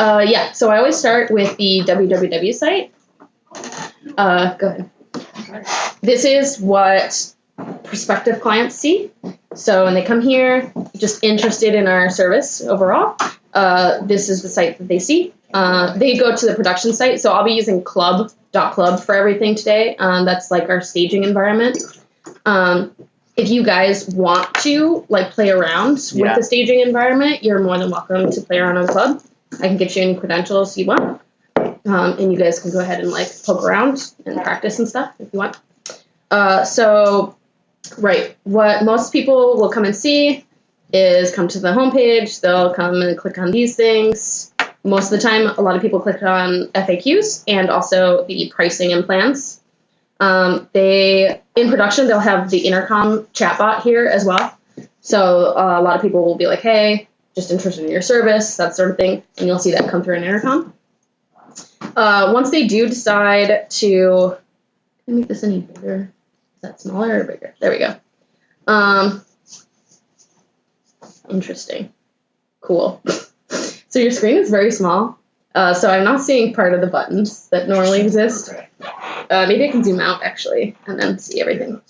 Yeah, so I always start with the www site. Go ahead. This is what prospective clients see. So when they come here, just interested in our service overall, this is the site that they see. They go to the production site. So I'll be using club.club for everything today. That's like our staging environment. If you guys want to like play around with the staging environment, you're more than welcome to play around on Club. I can get you any credentials you want. And you guys can go ahead and like poke around and practice and stuff if you want. Right, what most people will come and see is come to the homepage. They'll come and click on these things. Most of the time, a lot of people click on FAQs and also the pricing and plans. In production, they'll have the intercom chatbot here as well. So a lot of people will be like, hey, just interested in your service, that sort of thing. And you'll see that come through an intercom. Once they do decide to, can I make this any bigger? Is that smaller or bigger? There we go. Interesting. Cool. So your screen is very small. So I'm not seeing part of the buttons that normally exist. Maybe I can zoom out, actually, and then see everything.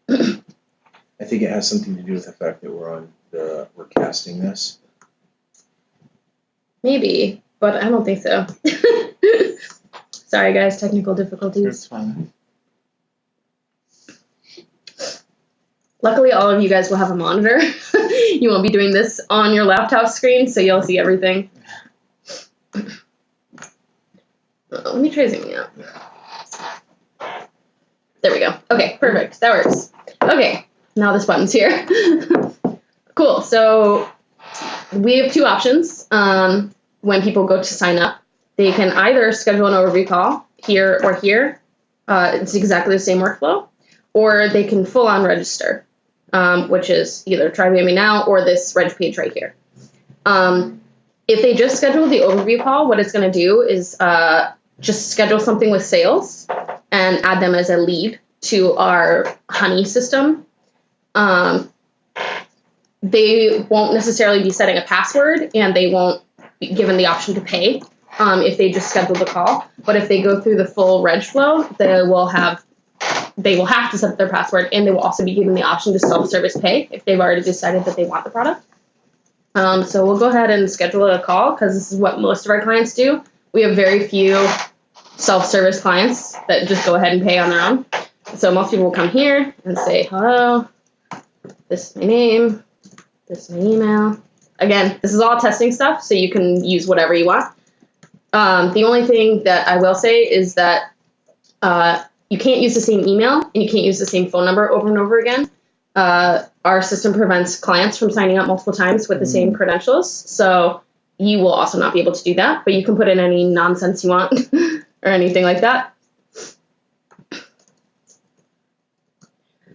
I think it has something to do with the fact that we're casting this. Maybe, but I don't think so. Sorry, guys, technical difficulties. It's fine. Luckily, all of you guys will have a monitor. You won't be doing this on your laptop screen, so you'll see everything. Let me try zooming out. There we go. Okay, perfect. That works. Okay, now this button's here. Cool. So we have two options when people go to sign up. They can either schedule an overview call here or here. It's exactly the same workflow. Or they can full-on register, which is either Try BME Now or this reg page right here. If they just schedule the overview call, what it's going to do is just schedule something with sales and add them as a lead to our Honey system. They won't necessarily be setting a password, and they won't be given the option to pay if they just schedule the call. But if they go through the full reg flow, they will have to set their password, and they will also be given the option to self-service pay if they've already decided that they want the product. So we'll go ahead and schedule a call because this is what most of our clients do. We have very few self-service clients that just go ahead and pay on their own. So most people will come here and say, hello, this is my name, this is my email. Again, this is all testing stuff, so you can use whatever you want. The only thing that I will say is that you can't use the same email and you can't use the same phone number over and over again. Our system prevents clients from signing up multiple times with the same credentials, so you will also not be able to do that, but you can put in any nonsense you want or anything like that.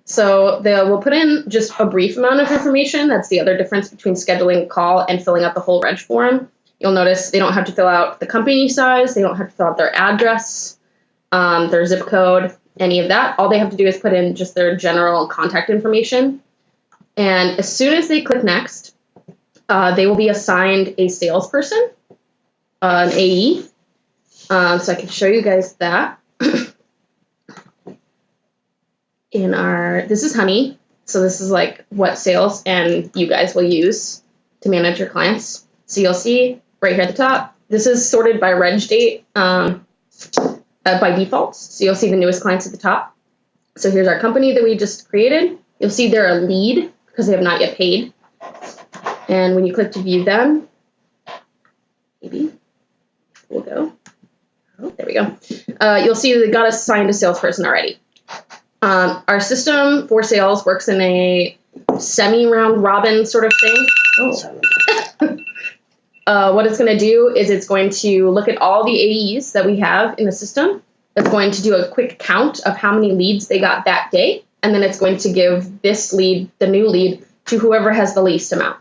So we'll put in just a brief amount of information. That's the other difference between scheduling a call and filling out the whole reg form. You'll notice they don't have to fill out the company size. They don't have to fill out their address, their zip code, any of that. All they have to do is put in just their general contact information. And as soon as they click next, they will be assigned a salesperson, an AE. So I can show you guys that. This is Honey. So this is like what sales and you guys will use to manage your clients. So you'll see right here at the top, this is sorted by reg date by default. So you'll see the newest clients at the top. So here's our company that we just created. You'll see they're a lead because they have not yet paid. And when you click to view them, maybe we'll go. Oh, there we go. You'll see they got assigned a salesperson already. Our system for sales works in a semi-round robin sort of thing. What it's going to do is it's going to look at all the AEs that we have in the system. It's going to do a quick count of how many leads they got that day. And then it's going to give this lead, the new lead, to whoever has the least amount.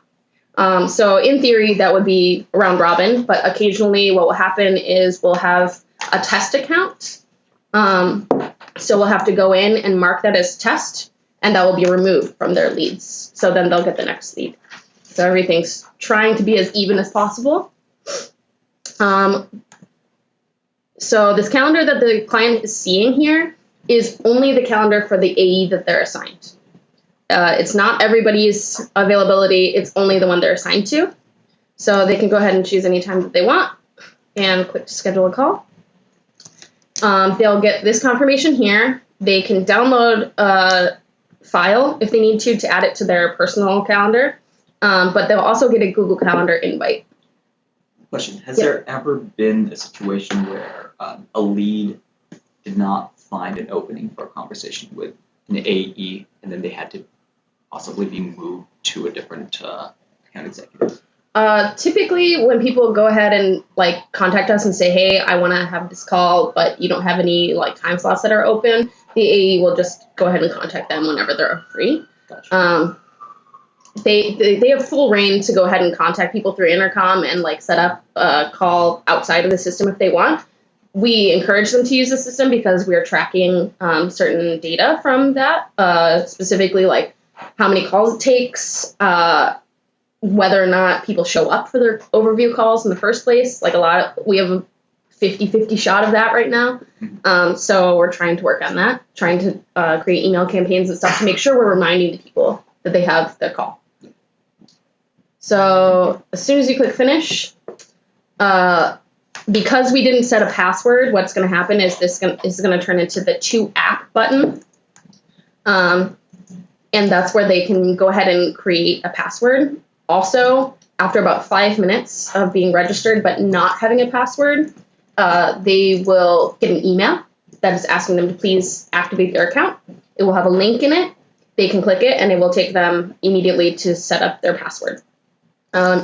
So in theory, that would be round robin. But occasionally what will happen is we'll have a test account. So we'll have to go in and mark that as test, and that will be removed from their leads. So then they'll get the next lead. So everything's trying to be as even as possible. So this calendar that the client is seeing here is only the calendar for the AE that they're assigned. It's not everybody's availability. It's only the one they're assigned to. So they can go ahead and choose any time that they want and click schedule a call. They'll get this confirmation here. They can download a file if they need to add it to their personal calendar. But they'll also get a Google Calendar invite. Question: Has there ever been a situation where a lead did not find an opening for a conversation with an AE, and then they had to possibly be moved to a different account executive? Typically, when people go ahead and like contact us and say, "Hey, I want to have this call, but you don't have any like time slots that are open," the AE will just go ahead and contact them whenever they're free. Gotcha. They have full reign to go ahead and contact people through intercom and like set up a call outside of the system if they want. We encourage them to use the system because we are tracking certain data from that, specifically like how many calls it takes, whether or not people show up for their overview calls in the first place. Like we have a 50-50 shot of that right now. So we're trying to work on that, trying to create email campaigns and stuff to make sure we're reminding the people that they have their call. So as soon as you click finish, because we didn't set a password, what's going to happen is this is going to turn into the to app button. And that's where they can go ahead and create a password. Also, after about 5 minutes of being registered but not having a password, they will get an email that is asking them to please activate their account. It will have a link in it. They can click it and it will take them immediately to set up their password.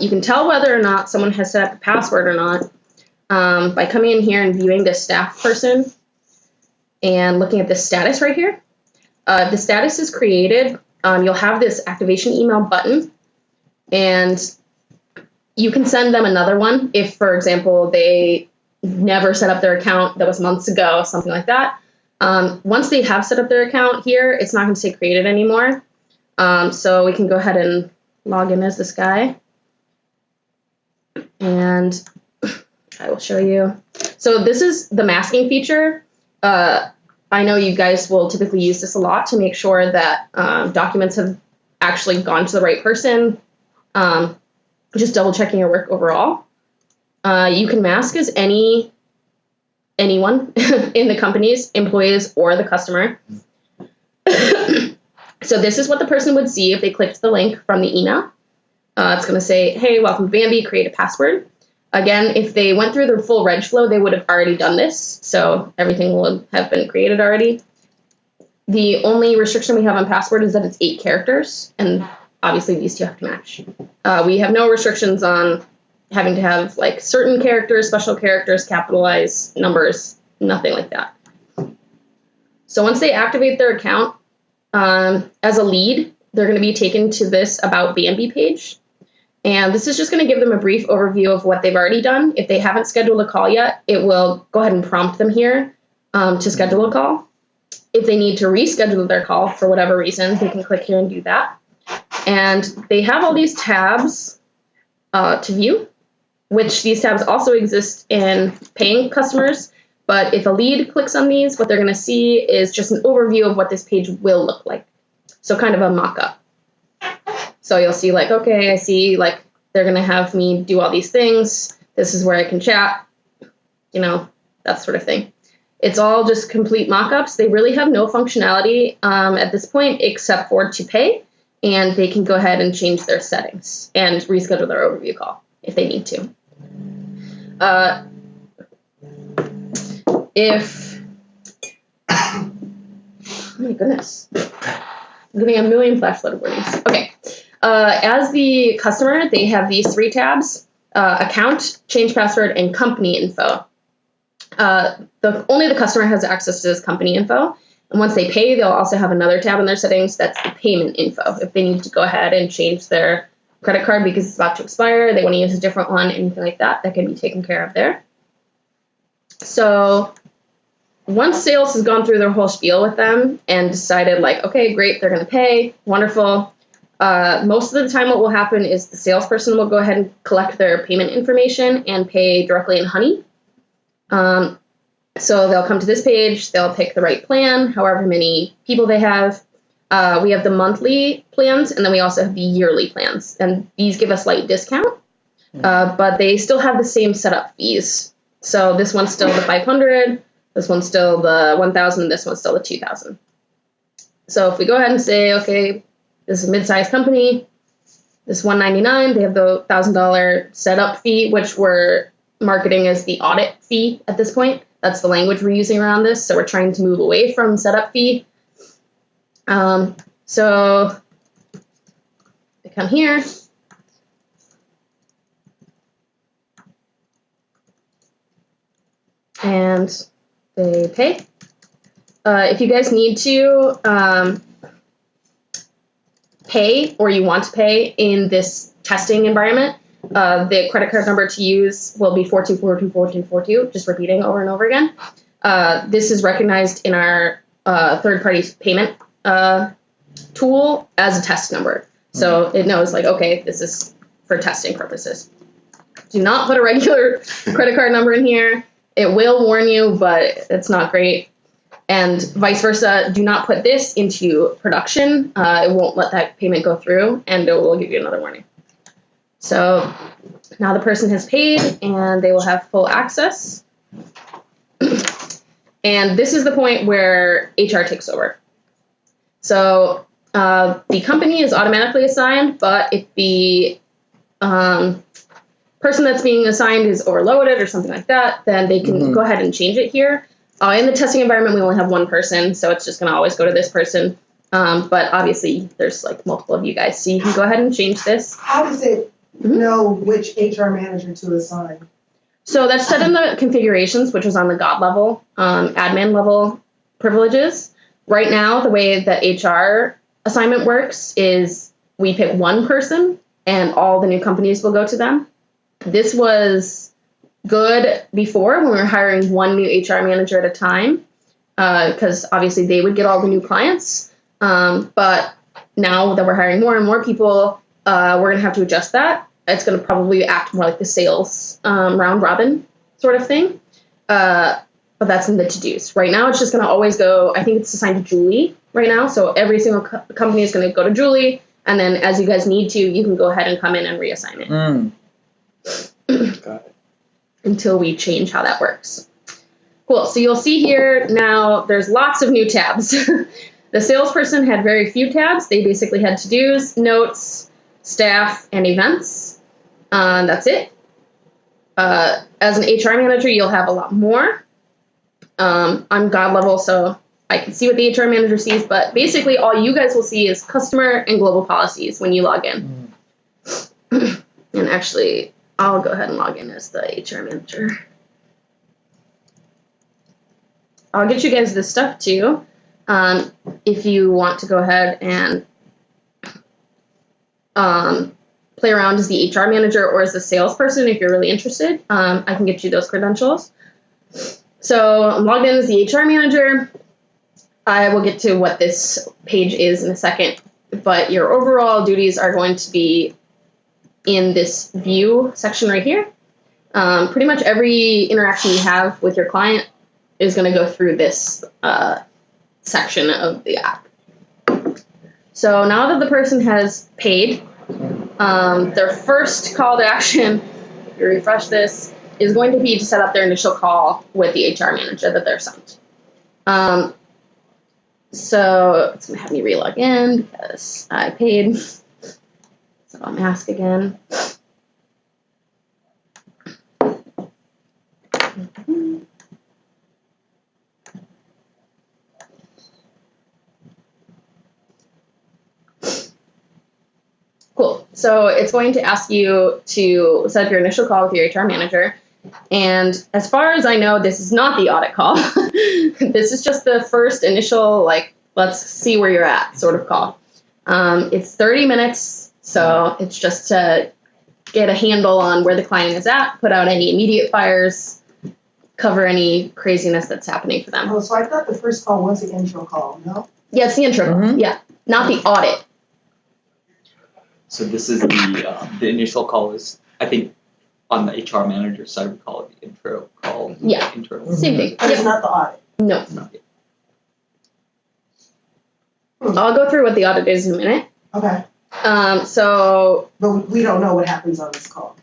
You can tell whether or not someone has set up a password or not by coming in here and viewing the staff person and looking at the status right here. The status is created. You'll have this activation email button, and you can send them another one if, for example, they never set up their account, that was months ago, something like that. Once they have set up their account here, it's not going to say created anymore. So we can go ahead and log in as this guy. And I will show you. So this is the masking feature. I know you guys will typically use this a lot to make sure that documents have actually gone to the right person. Just double checking your work overall. You can mask as anyone in the company's employees or the customer. So this is what the person would see if they clicked the link from the email. It's going to say, hey, welcome to Bambi, create a password. Again, if they went through the full reg flow, they would have already done this. So everything will have been created already. The only restriction we have on password is that it's 8 characters. And obviously these two have to match. We have no restrictions on having to have like certain characters, special characters, capitalized numbers, nothing like that. So once they activate their account, as a lead, they're going to be taken to this About Bambi page. And this is just going to give them a brief overview of what they've already done. If they haven't scheduled a call yet, it will go ahead and prompt them here to schedule a call. If they need to reschedule their call for whatever reason, they can click here and do that. And they have all these tabs to view, which these tabs also exist in paying customers. But if a lead clicks on these, what they're going to see is just an overview of what this page will look like. So kind of a mock-up. So you'll see like, okay, I see like they're going to have me do all these things. This is where I can chat, that sort of thing. It's all just complete mock-ups. They really have no functionality at this point except for to pay. And they can go ahead and change their settings and reschedule their overview call if they need to. Oh my goodness. I'm getting a million flash flood warnings. Okay. As the customer, they have these 3 tabs, account, change password, and company info. Only the customer has access to this company info. And once they pay, they'll also have another tab in their settings that's the payment info. If they need to go ahead and change their credit card because it's about to expire, they want to use a different one, anything like that, that can be taken care of there. So once sales has gone through their whole spiel with them and decided like, okay, great, they're going to pay, wonderful. Most of the time what will happen is the salesperson will go ahead and collect their payment information and pay directly in Honey. So they'll come to this page, they'll pick the right plan, however many people they have. We have the monthly plans, and then we also have the yearly plans, and these give a slight discount, but they still have the same setup fees. So this one's still the 500, this one's still the 1,000, this one's still the 2,000. So if we go ahead and say, okay, this is a mid-sized company, this $199, they have the $1,000 setup fee, which we're marketing as the audit fee at this point. That's the language we're using around this, so we're trying to move away from setup fee. So they come here. And they pay. If you guys need to pay or you want to pay in this testing environment, the credit card number to use will be 42424242, just repeating over and over again. This is recognized in our third-party payment tool as a test number. So it knows, like, okay, this is for testing purposes. Do not put a regular credit card number in here. It will warn you, but it's not great. And vice versa, do not put this into production. It won't let that payment go through, and it will give you another warning. So now the person has paid, and they will have full access. And this is the point where HR takes over. So the company is automatically assigned, but if the person that's being assigned is overloaded or something like that, then they can go ahead and change it here. In the testing environment, we only have one person, so it's just going to always go to this person. But obviously, there's like multiple of you guys, so you can go ahead and change this. How does it know which HR manager to assign? So that's set in the configurations, which is on the God level, admin level privileges. Right now, the way that HR assignment works is we pick one person, and all the new companies will go to them. This was good before when we were hiring one new HR manager at a time, because obviously they would get all the new clients. But now that we're hiring more and more people, we're going to have to adjust that. It's going to probably act more like the sales round robin sort of thing. But that's in the to-dos. Right now, it's just going to always go, I think it's assigned to Julie right now. So every single company is going to go to Julie. And then as you guys need to, you can go ahead and come in and reassign it. Got it. Until we change how that works. Cool. So you'll see here now there's lots of new tabs. The salesperson had very few tabs. They basically had to-dos, notes, staff, and events. That's it. As an HR manager, you'll have a lot more. I'm God level, so I can see what the HR manager sees, but basically all you guys will see is customer and global policies when you log in. And actually, I'll go ahead and log in as the HR manager. I'll get you guys this stuff too. If you want to go ahead and play around as the HR manager or as the salesperson, if you're really interested, I can get you those credentials. So I'm logged in as the HR manager. I will get to what this page is in a second, but your overall duties are going to be in this view section right here. Pretty much every interaction you have with your client is going to go through this section of the app. So now that the person has paid, their first call to action, if you refresh this, is going to be to set up their initial call with the HR manager that they're sent. So it's going to have me relog in because I paid. So I'll mask again. Cool. So it's going to ask you to set up your initial call with your HR manager. And as far as I know, this is not the audit call. This is just the first initial, like, let's see where you're at sort of call. It's 30 minutes, so it's just to get a handle on where the client is at, put out any immediate fires, cover any craziness that's happening for them. Oh, so I thought the first call was the intro call, no? Yeah, it's the intro call. Yeah, not the audit. So this is the initial call is, I think, on the HR manager side, we call it the intro call. Yeah. Internal. Same thing. But it's Yep. not the audit. No. Not yet. I'll go through what the audit is in a minute. Okay. So But we don't know what happens on this call.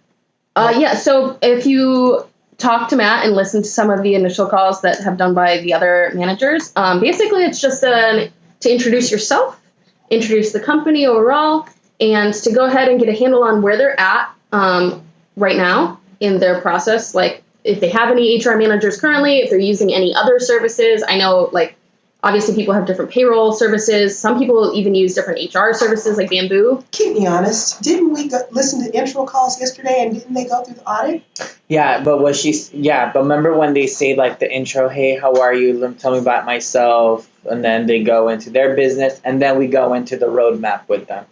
yeah, so if you talk to Matt and listen to some of the initial calls that have done by the other managers, basically it's just to introduce yourself, introduce the company overall, and to go ahead and get a handle on where they're at right now in their process. Like if they have any HR managers currently, if they're using any other services. I know like obviously people have different payroll services. Some people even use different HR services like Bamboo. Keep me honest. Didn't we listen to intro calls yesterday and didn't they go through the audit? Yeah, but but remember when they say like the intro, hey, how are you? Tell me about myself, and then they go into their business, and then we go into the roadmap with them.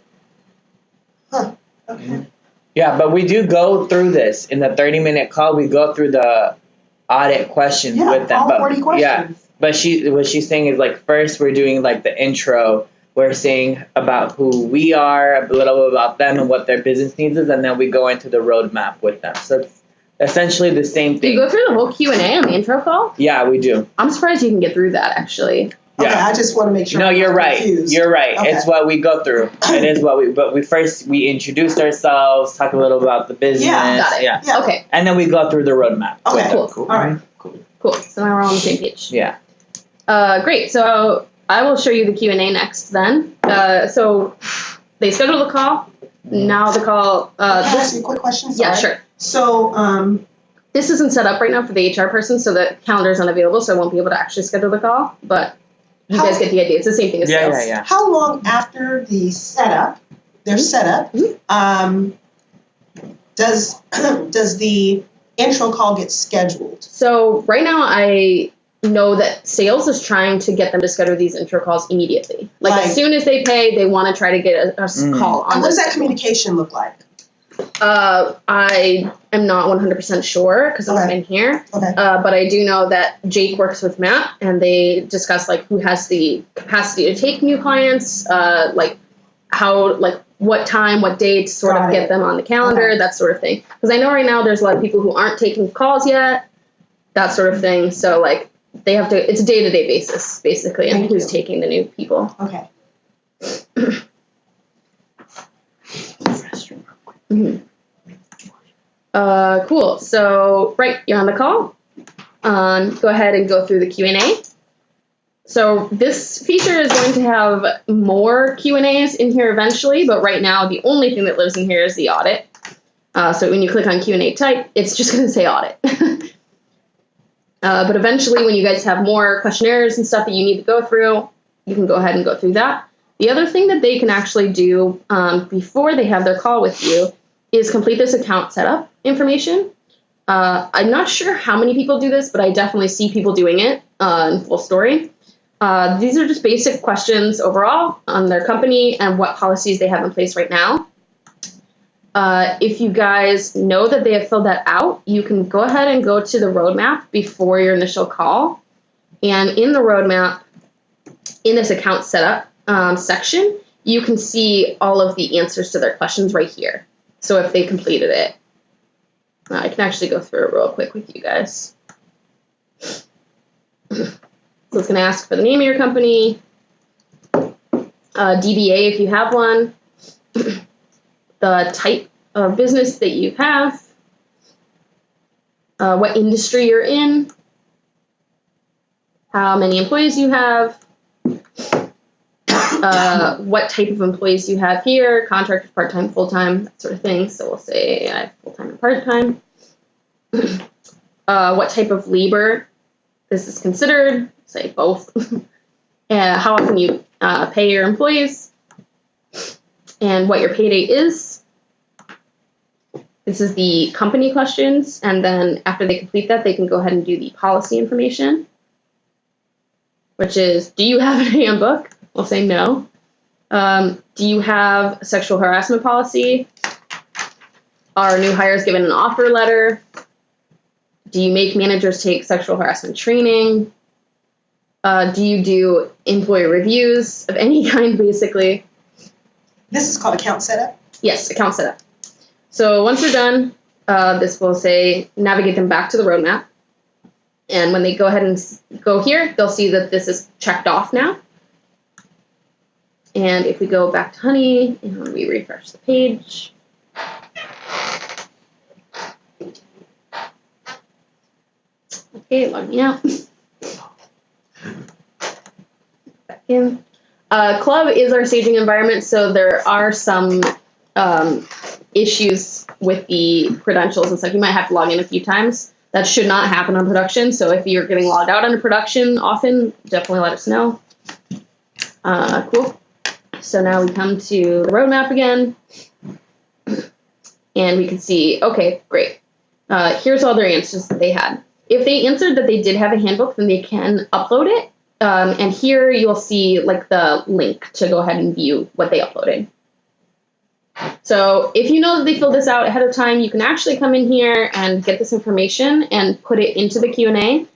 Okay. Yeah, but we do go through this in the 30-minute call. We go through the audit questions Yeah, with them. all but 40 questions. Yeah, but what she's saying is like first we're doing like the intro. We're saying about who we are, a little bit about them and what their business needs is, and then we go into the roadmap with them. So it's essentially the same Do you thing. go through the whole Q&A on the intro call? Yeah, we do. I'm surprised you can get through that actually. Okay, Yeah. I just want to make sure. No, I'm you're not right. confused. You're right. Okay. It's what we go through. It is what but we first introduce ourselves, talk a little about the business. Yeah, got it. Yeah. Yeah. Okay, And then we go through the roadmap. Okay. cool. Cool. All right. Cool. So now we're all on the same page. Yeah. Great. So I will show you the Q&A next then. So they schedule the call. Now the call. Can I ask This, you a quick question? yeah, Sorry. sure. So, This isn't set up right now for the HR person, so the calendar is unavailable, so I won't be able to actually schedule the call. But you guys get the idea. It's the same thing as sales. Yeah. how long after the setup, their setup, does the intro call get scheduled? So right now I know that sales is trying to get them to schedule these intro calls immediately. Like Right. as soon as they pay, they want to try to get a call on And what does this. that communication look like? I am not 100% sure because I've been here. Okay. But I do know that Jake works with Matt and they discuss like who has the capacity to take new clients, like how, like what time, what date to sort Got of it. get them on the calendar, Okay. that sort of thing. Because I know right now there's a lot of people who aren't taking calls yet, that sort of thing. So like they have to, it's a day-to-day basis basically, and Thank who's you. taking the new people. Okay. Mhm. Cool. So, right, you're on the call. Go ahead and go through the Q&A. So this feature is going to have more Q&As in here eventually, but right now the only thing that lives in here is the audit. So when you click on Q&A type, it's just going to say audit. But eventually when you guys have more questionnaires and stuff that you need to go through, you can go ahead and go through that. The other thing that they can actually do before they have their call with you is complete this account setup information. I'm not sure how many people do this, but I definitely see people doing it in full story. These are just basic questions overall on their company and what policies they have in place right now. If you guys know that they have filled that out, you can go ahead and go to the roadmap before your initial call. And in the roadmap, in this account setup section, you can see all of the answers to their questions right here. So if they completed it, I can actually go through it real quick with you guys. So it's going to ask for the name of your company, DBA if you have one, the type of business that you have, what industry you're in, how many employees you have, what type of employees you have here, contractor, part-time, full-time, that sort of thing. So we'll say I have full-time and part-time. What type of labor this is considered, say both. How often you pay your employees, and what your pay date is. This is the company questions, and then after they complete that, they can go ahead and do the policy information, which is, do you have a handbook? We'll say no. Do you have a sexual harassment policy? Are new hires given an offer letter? Do you make managers take sexual harassment training? Do you do employee reviews of any kind, basically? This is called account setup. Yes, account setup. So once they're done, this will say navigate them back to the roadmap. And when they go ahead and go here, they'll see that this is checked off now. And if we go back to Honey and we refresh the page, okay, log me out. Back in. Club is our staging environment, so there are some issues with the credentials and stuff. You might have to log in a few times. That should not happen on production, so if you're getting logged out on production often, definitely let us know. Cool. So now we come to the roadmap again, and we can see, okay, great. Here's all their answers that they had. If they answered that they did have a handbook, then they can upload it. And here you'll see like the link to go ahead and view what they uploaded. So if you know that they filled this out ahead of time, you can actually come in here and get this information and put it into the Q&A.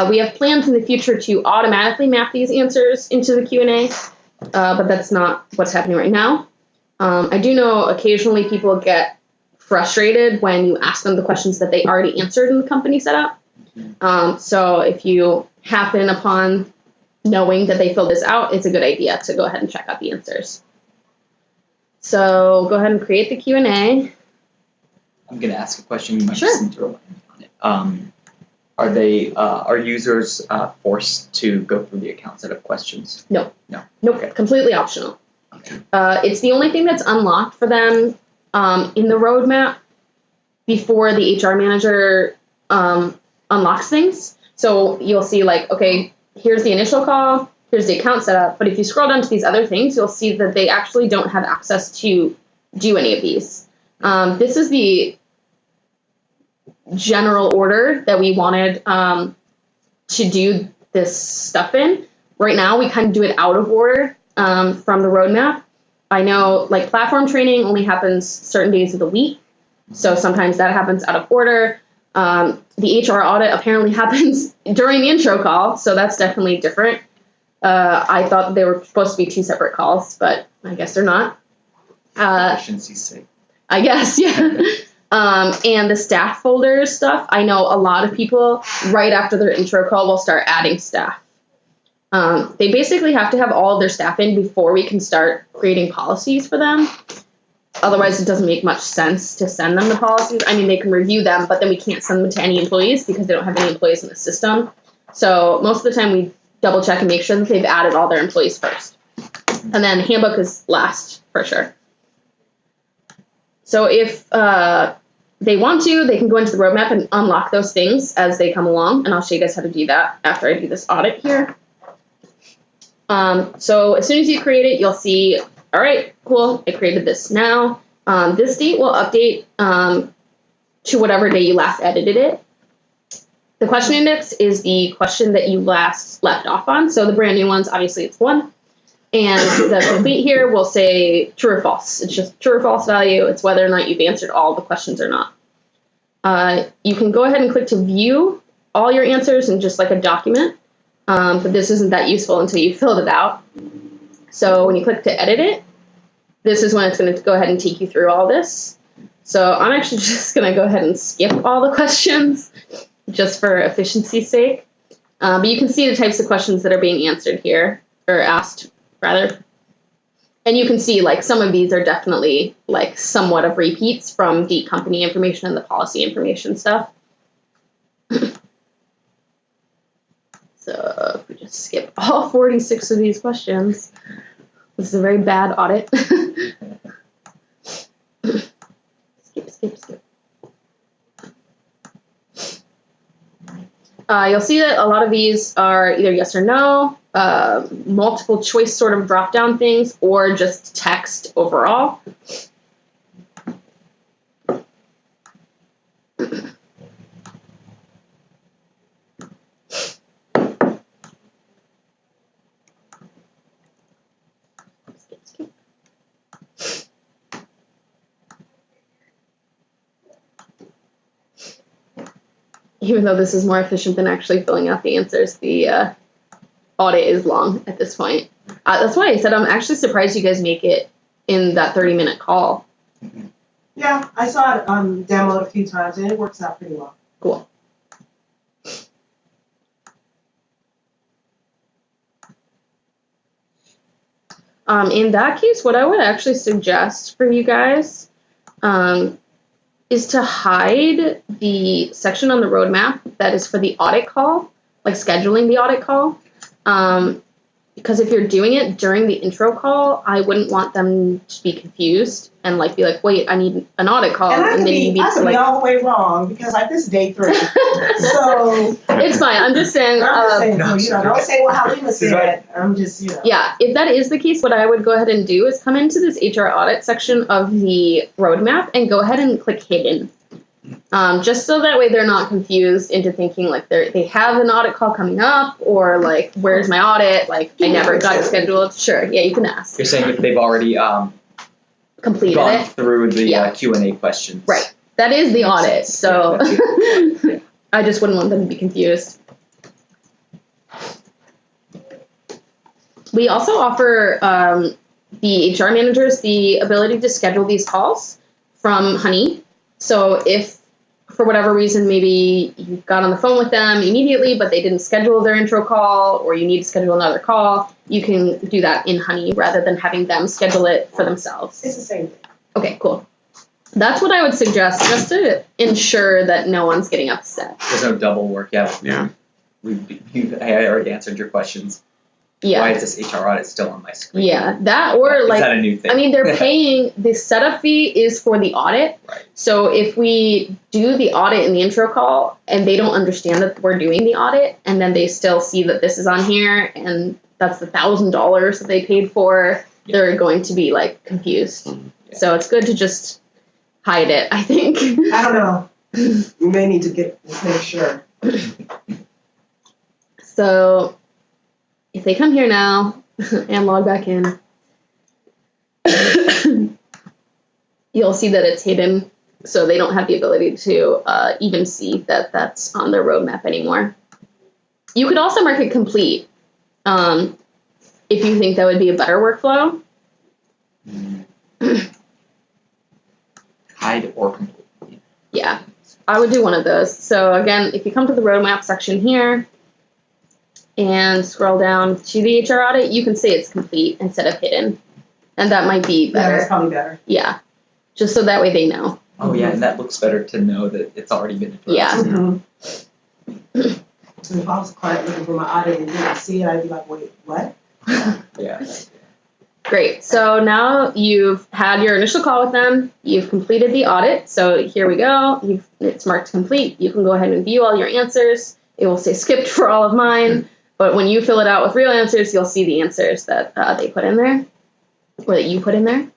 We have plans in the future to automatically map these answers into the Q&A, but that's not what's happening right now. I do know occasionally people get frustrated when you ask them the questions that they already answered in the company setup. So if you happen upon knowing that they filled this out, it's a good idea to go ahead and check out the answers. So go ahead and create the Q&A. I'm going to ask a question. You might Sure. just need to rely on it. Are users forced to go through the account setup questions? Nope, Okay. completely optional. Okay. It's the only thing that's unlocked for them in the roadmap before the HR manager unlocks things. So you'll see like, okay, here's the initial call, here's the account setup, but if you scroll down to these other things, you'll see that they actually don't have access to do any of these. This is the general order that we wanted to do this stuff in. Right now, we kind of do it out of order from the roadmap. I know like platform training only happens certain days of the week, so sometimes that happens out of order. The HR audit apparently happens during the intro call, so that's definitely different. I thought they were supposed to be two separate calls, but I guess they're not. Efficiency's sake. I guess, yeah. And the staff folders stuff, I know a lot of people right after their intro call will start adding staff. They basically have to have all of their staff in before we can start creating policies for them. Otherwise, it doesn't make much sense to send them the policies. I mean, they can review them, but then we can't send them to any employees because they don't have any employees in the system. So most of the time we double check and make sure that they've added all their employees first. And then handbook is last for sure. So if they want to, they can go into the roadmap and unlock those things as they come along. And I'll show you guys how to do that after I do this audit here. So as soon as you create it, you'll see, all right, cool, I created this now. This date will update to whatever day you last edited it. The question index is the question that you last left off on. So the brand new ones, obviously it's 1. And the complete here will say true or false. It's just true or false value. It's whether or not you've answered all the questions or not. You can go ahead and click to view all your answers in just like a document. But this isn't that useful until you filled it out. So when you click to edit it, this is when it's going to go ahead and take you through all this. So I'm actually just going to go ahead and skip all the questions just for efficiency's sake. But you can see the types of questions that are being answered here, or asked rather. And you can see like some of these are definitely like somewhat of repeats from the company information and the policy information stuff. So if we just skip all 46 of these questions, this is a very bad audit. Skip. You'll see that a lot of these are either yes or no, multiple choice sort of drop down things, or just text overall. Even though this is more efficient than actually filling out the answers, the audit is long at this point. That's why I said I'm actually surprised you guys make it in that 30-minute call. Yeah, I saw it demoed a few times and it works out pretty well. Cool. In that case, what I would actually suggest for you guys is to hide the section on the roadmap that is for the audit call, like scheduling the audit call. Because if you're doing it during the intro call, I wouldn't want them to be confused and like be like, wait, I need an audit call. And I could then be, you need I to could be like. all the way wrong because like this is day 3. So It's fine. I'm just saying. I'm just saying, no, don't say what Halima said. right. I'm just, Yeah, if that is the case, what I would go ahead and do is come into this HR audit section of the roadmap and go ahead and click hidden. Just so that way they're not confused into thinking like they have an audit call coming up or like, where's my audit? Like, I never got it scheduled. Sure, yeah, you can ask. You're saying if they've already Completed gone it. through the Yeah. Q&A questions. Right. That is the audit, so Yeah. I just wouldn't want them to be confused. We also offer the HR managers the ability to schedule these calls from Honey. So if for whatever reason maybe you got on the phone with them immediately but they didn't schedule their intro call or you need to schedule another call, you can do that in Honey rather than having them schedule it for themselves. it's the same thing. Okay, cool. That's what I would suggest just to ensure that no one's getting upset. There's no double work. Yeah. I already answered your questions. Yeah. Why is this HR audit still on my screen? Yeah, that or Is like that a new thing? I mean, they're paying, the setup fee is for the audit. Right. So if we do the audit in the intro call and they don't understand that we're doing the audit and then they still see that this is on here and that's the $1,000 that they paid for, they're going to be like confused. Yeah. So it's good to just hide it, I think. I don't know. We may need to make sure. So if they come here now and log back in, you'll see that it's hidden, so they don't have the ability to even see that that's on their roadmap anymore. You could also mark it complete if you think that would be a better workflow. Hide or complete. Yeah, I would do one of those. So again, if you come to the roadmap section here and scroll down to the HR audit, you can say it's complete instead of hidden. And that might be Yeah, better. that's probably better. Yeah, just so that way they know. Oh yeah, and that looks better to know that it's already been addressed. Yeah. Mm-hmm. So if I was a client looking for my audit and didn't see it, I'd be like, wait, what? Yeah. Great. So now you've had your initial call with them. You've completed the audit. So here we go. It's marked complete. You can go ahead and view all your answers. It will say skipped for all of mine. But when you fill it out with real answers, you'll see the answers that they put in there or that you put in there.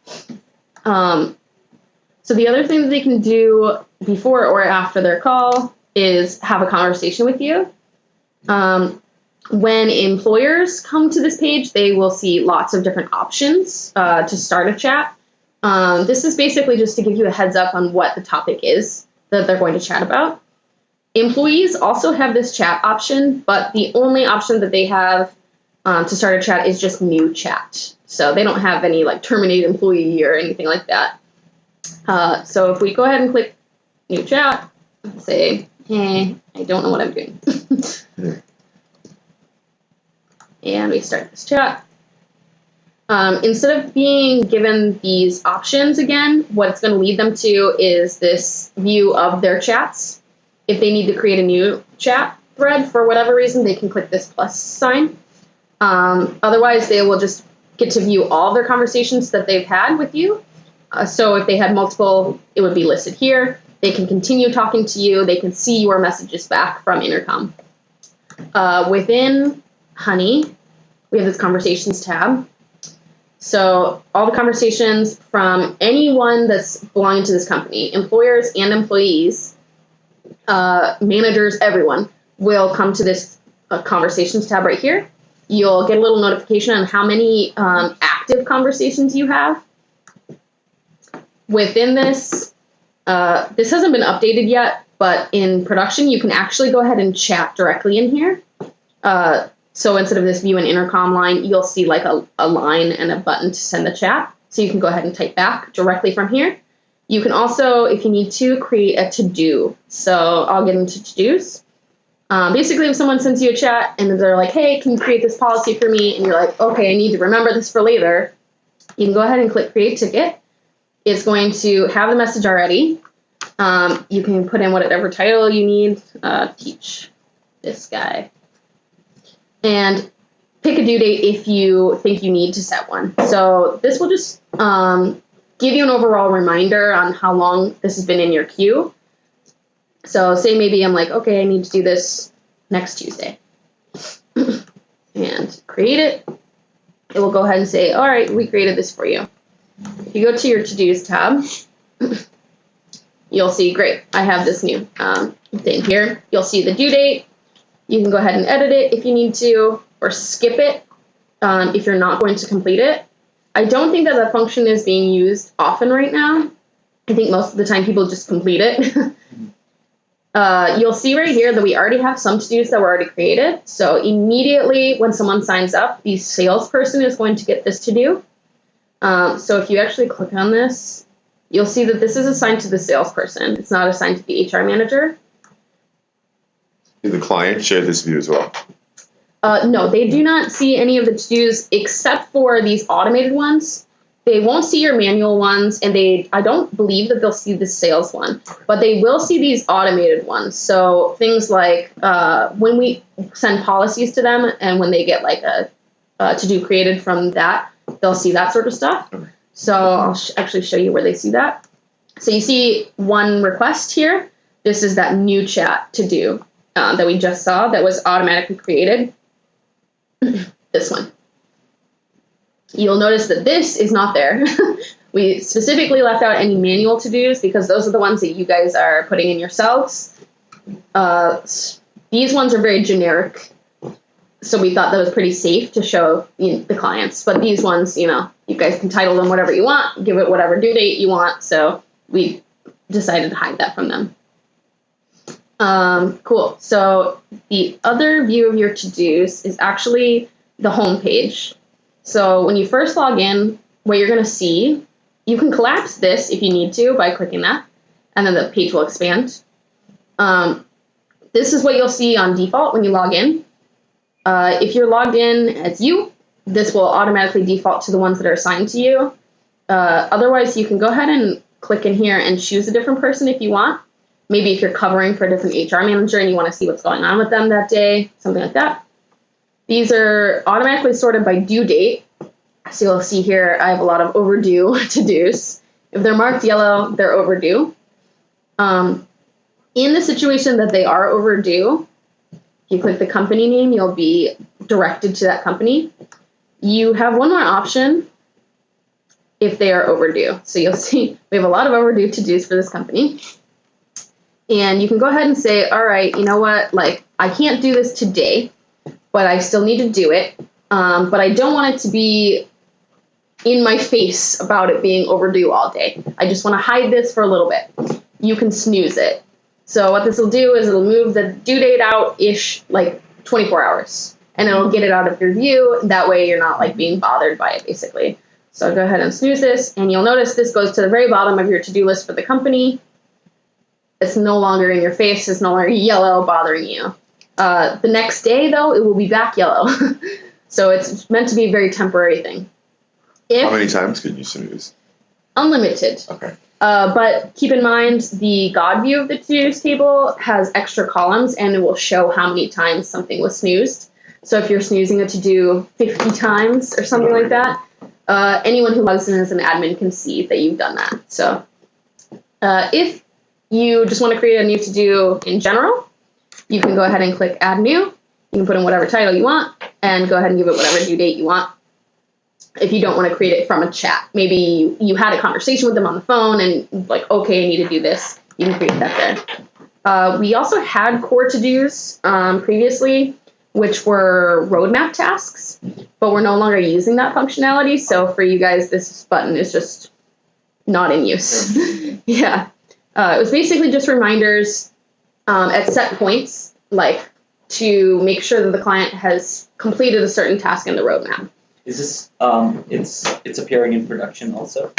So the other thing that they can do before or after their call is have a conversation with you. When employers come to this page, they will see lots of different options to start a chat. This is basically just to give you a heads up on what the topic is that they're going to chat about. Employees also have this chat option, but the only option that they have to start a chat is just new chat. So they don't have any like terminate employee or anything like that. So if we go ahead and click new chat, say, hey, I don't know what I'm doing. And we start this chat. Instead of being given these options again, what it's going to lead them to is this view of their chats. If they need to create a new chat thread for whatever reason, they can click this plus sign. Otherwise, they will just get to view all their conversations that they've had with you. So if they had multiple, it would be listed here. They can continue talking to you. They can see your messages back from Intercom. Within Honey, we have this conversations tab. So all the conversations from anyone that's belonging to this company, employers and employees, managers, everyone, will come to this conversations tab right here. You'll get a little notification on how many active conversations you have. Within this, this hasn't been updated yet, but in production, you can actually go ahead and chat directly in here. So instead of this view and intercom line, you'll see like a line and a button to send the chat. So you can go ahead and type back directly from here. You can also, if you need to, create a to-do. So I'll get into to-dos. Basically, if someone sends you a chat and they're like, hey, can you create this policy for me? And you're like, okay, I need to remember this for later. You can go ahead and click create ticket. It's going to have the message already. You can put in whatever title you need. Teach this guy. And pick a due date if you think you need to set one. So this will just give you an overall reminder on how long this has been in your queue. So say maybe I'm like, okay, I need to do this next Tuesday. And create it. It will go ahead and say, all right, we created this for you. If you go to your to-dos tab, you'll see, great, I have this new thing here. You'll see the due date. You can go ahead and edit it if you need to, or skip it if you're not going to complete it. I don't think that that function is being used often right now. I think most of the time people just complete it. You'll see right here that we already have some to-dos that were already created. So immediately when someone signs up, the salesperson is going to get this to-do. So if you actually click on this, you'll see that this is assigned to the salesperson. It's not assigned to the HR manager. Did the client share this view as well? No, they do not see any of the to-dos except for these automated ones. They won't see your manual ones, and I don't believe that they'll see the sales one, but they will see these automated ones. So things like when we send policies to them and when they get like a to-do created from that, they'll see that sort of stuff. So I'll actually show you where they see that. So you see one request here. This is that new chat to-do that we just saw that was automatically created. This one. You'll notice that this is not there. We specifically left out any manual to-dos because those are the ones that you guys are putting in yourselves. These ones are very generic, so we thought that was pretty safe to show the clients. But these ones, you guys can title them whatever you want, give it whatever due date you want, so we decided to hide that from them. Cool. So the other view of your to-dos is actually the home page. So when you first log in, what you're going to see, you can collapse this if you need to by clicking that, and then the page will expand. This is what you'll see on default when you log in. If you're logged in as you, this will automatically default to the ones that are assigned to you. Otherwise, you can go ahead and click in here and choose a different person if you want. Maybe if you're covering for a different HR manager and you want to see what's going on with them that day, something like that. These are automatically sorted by due date. So you'll see here I have a lot of overdue to-dos. If they're marked yellow, they're overdue. In the situation that they are overdue, if you click the company name, you'll be directed to that company. You have one more option if they are overdue. So you'll see we have a lot of overdue to-dos for this company. And you can go ahead and say, all right, you know what, like I can't do this today, but I still need to do it. But I don't want it to be in my face about it being overdue all day. I just want to hide this for a little bit. You can snooze it. So what this will do is it'll move the due date out-ish like 24 hours. And it'll get it out of your view. That way you're not like being bothered by it, basically. So go ahead and snooze this. And you'll notice this goes to the very bottom of your to-do list for the company. It's no longer in your face. It's no longer yellow bothering you. The next day, though, it will be back yellow. So it's meant to be a very temporary thing. How many times can you snooze? Unlimited. Okay. But keep in mind, the God view of the to-dos table has extra columns, and it will show how many times something was snoozed. So if you're snoozing a to-do 50 times or something like that, anyone who logs in as an admin can see that you've done that. So if you just want to create a new to-do in general, you can go ahead and click Add New. You can put in whatever title you want and go ahead and give it whatever due date you want. If you don't want to create it from a chat, maybe you had a conversation with them on the phone and like, okay, I need to do this, you can create that there. We also had core to-dos previously, which were roadmap tasks, but we're no longer using that functionality. So for you guys, this button is just not in use. Yeah. It was basically just reminders at set points, like to make sure that the client has completed a certain task in the roadmap. Is this it's appearing in production also?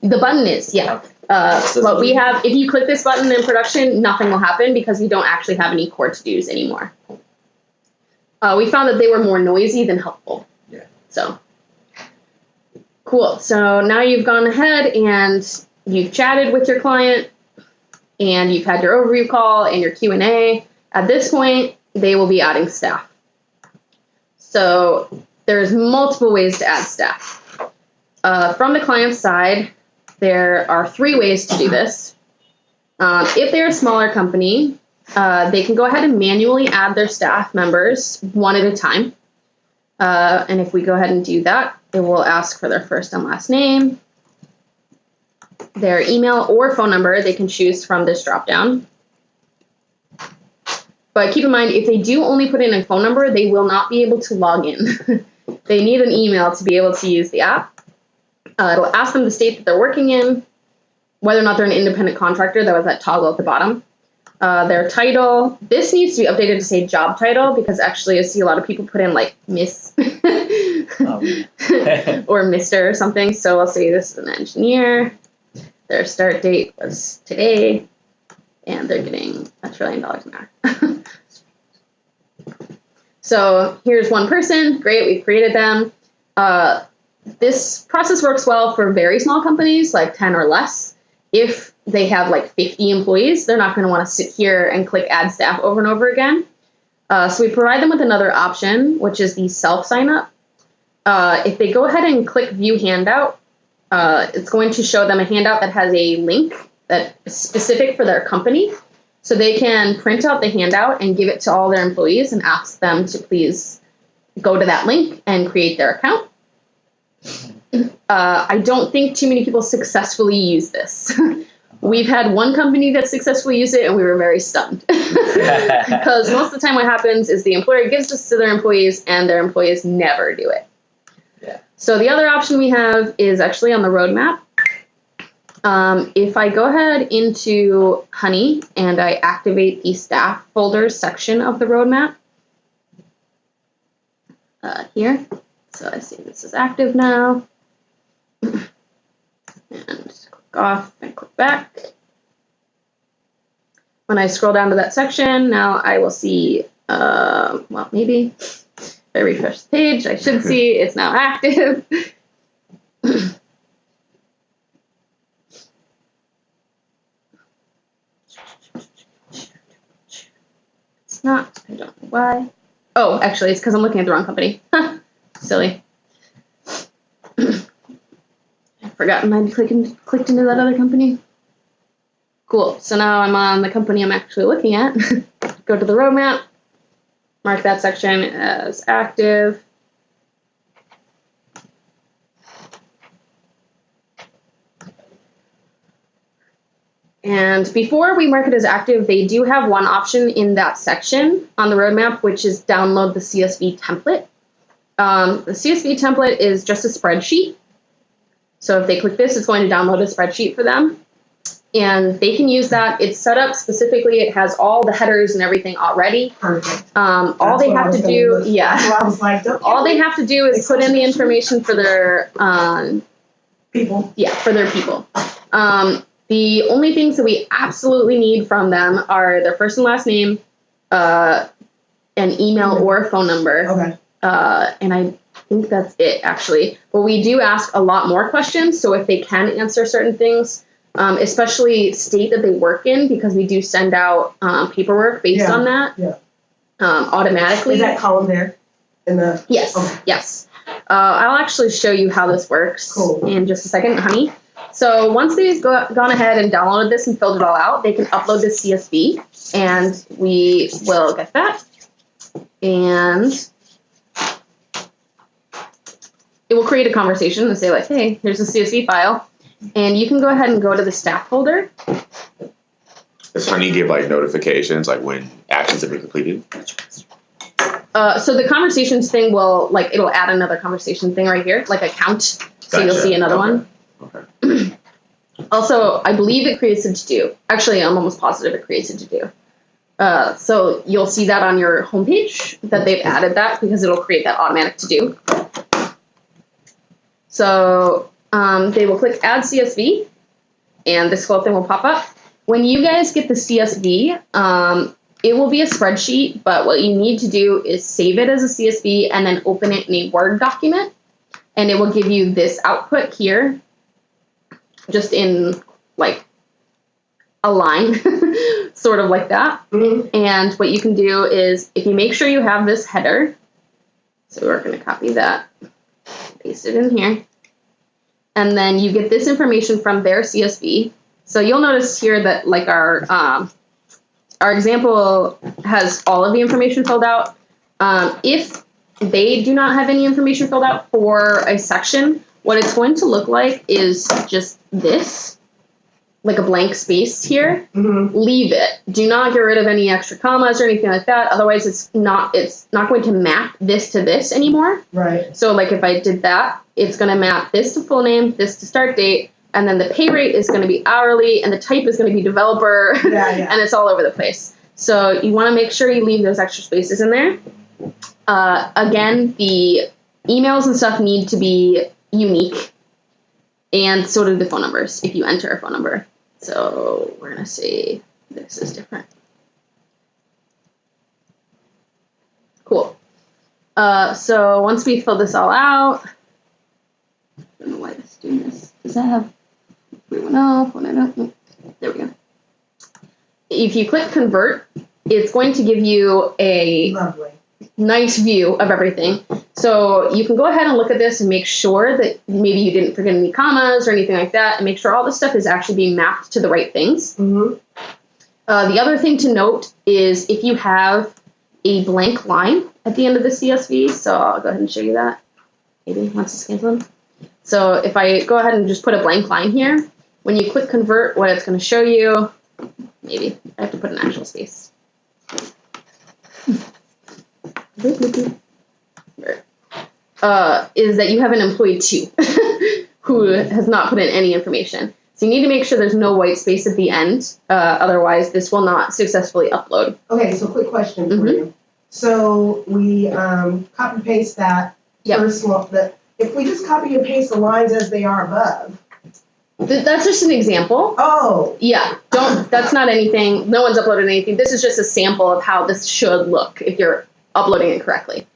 The button is, yeah. But we have, if you click this button in production, nothing will happen because we don't actually have any core to-dos anymore. We found that they were more noisy than helpful. Yeah. So, cool. So now you've gone ahead and you've chatted with your client and you've had your overview call and your Q&A. At this point, they will be adding staff. So there's multiple ways to add staff. From the client side, there are 3 ways to do this. If they're a smaller company, they can go ahead and manually add their staff members one at a time. And if we go ahead and do that, it will ask for their first and last name, their email or phone number. They can choose from this dropdown. But keep in mind, if they do only put in a phone number, they will not be able to log in. They need an email to be able to use the app. It'll ask them the state that they're working in, whether or not they're an independent contractor. That was that toggle at the bottom. Their title. This needs to be updated to say job title because actually I see a lot of people put in like Miss or Mr. or something. So I'll say this is an engineer. Their start date was today, and they're getting $1 trillion an hour. So here's one person. Great, we've created them. This process works well for very small companies, like 10 or less. If they have like 50 employees, they're not going to want to sit here and click add staff over and over again. So we provide them with another option, which is the self sign up. If they go ahead and click view handout, it's going to show them a handout that has a link that is specific for their company. So they can print out the handout and give it to all their employees and ask them to please go to that link and create their account. I don't think too many people successfully use this. We've had one company that successfully used it and we were very stunned. Because most of the time what happens is the employer gives this to their employees and their employees never do it. Yeah. So the other option we have is actually on the roadmap. If I go ahead into Honey and I activate the staff folders section of the roadmap here, so I see this is active now, and click off and click back. When I scroll down to that section, now I will see, well, maybe if I refresh the page, I should see it's now active. It's not. I don't know why. Oh, actually, it's because I'm looking at the wrong company. Silly. I've forgotten I clicked into that other company. Cool. So now I'm on the company I'm actually looking at. Go to the roadmap. Mark that section as active. And before we mark it as active, they do have one option in that section on the roadmap, which is download the CSV template. The CSV template is just a spreadsheet. So if they click this, it's going to download a spreadsheet for them. And they can use that. It's set up specifically. It has all the headers and everything already. Perfect. All they have to do, So I was like, okay. all they have to do is put in the information for their, People. yeah, for their people. The only things that we absolutely need from them are their first and last name, an email or a phone number. Okay. And I think that's it, actually. But we do ask a lot more questions, so if they can answer certain things, especially state that they work in, because we do send out paperwork based on that automatically. Is that column there? In the Yes, Okay. yes. I'll actually show you how this works Cool. in just a second, Honey. So once they've gone ahead and downloaded this and filled it all out, they can upload the CSV, and we will get that. And it will create a conversation and say like, hey, here's a CSV file. And you can go ahead and go to the staff folder. Does Honey give like notifications like when actions have been completed? So the conversations thing will, like, it'll add another conversation thing right here, like a count. So you'll Gotcha. see another Okay. one. Okay. Also, I believe it creates a to-do. Actually, I'm almost positive it creates a to-do. So you'll see that on your homepage that they've added that because it'll create that automatic to-do. So they will click Add CSV. and this whole thing will pop up. When you guys get the CSV, it will be a spreadsheet, but what you need to do is save it as a CSV and then open it in a Word document, and it will give you this output here, just in like a line, sort of like that. And what you can do is, if you make sure you have this header, so we're going to copy that, paste it in here, and then you get this information from their CSV. So you'll notice here that like our example has all of the information filled out. If they do not have any information filled out for a section, what it's going to look like is just this, like a blank space here. Leave it. Do not get rid of any extra commas or anything like that. Otherwise, it's not going to map this to this anymore. Right. So like if I did that, it's going to map this to full name, this to start date, and then the pay rate is going to be hourly, and the type is going to be developer, Yeah. and it's all over the place. So you want to make sure you leave those extra spaces in there. Again, the emails and stuff need to be unique, and so do the phone numbers if you enter a phone number. So we're going to say this is different. Cool. So once we fill this all out, I don't know why this is doing this. Does that have 310? There we go. If you click convert, it's going to give you a Lovely. nice view of everything. So you can go ahead and look at this and make sure that maybe you didn't forget any commas or anything like that, and make sure all this stuff is actually being mapped to the right things. The other thing to note is if you have a blank line at the end of the CSV, so I'll go ahead and show you that, maybe once it's canceled. So if I go ahead and just put a blank line here, when you click convert, what it's going to show you, maybe I have to put an actual space. Is that you have an employee 2 who has not put in any information. So you need to make sure there's no white space at the end. Otherwise, this will not successfully upload. Okay, so quick question for you. So we copy paste that first one. If we just copy and paste the lines as they are above. That's just an example. Oh. Yeah, that's not anything. No one's uploaded anything. This is just a sample of how this should look if you're uploading it correctly.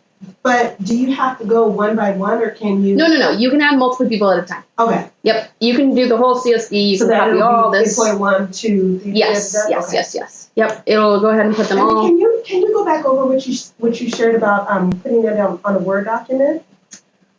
But do you have to go one by one, or can you? No. You can add multiple people at a time. Okay. Yep. You can do the whole CSV. You So can that copy it'll all be this. 8.1, 2, 3, Yes. Okay. Yes. Yep. It'll go ahead and put them And all. can you go back over what you shared about putting it on a Word document?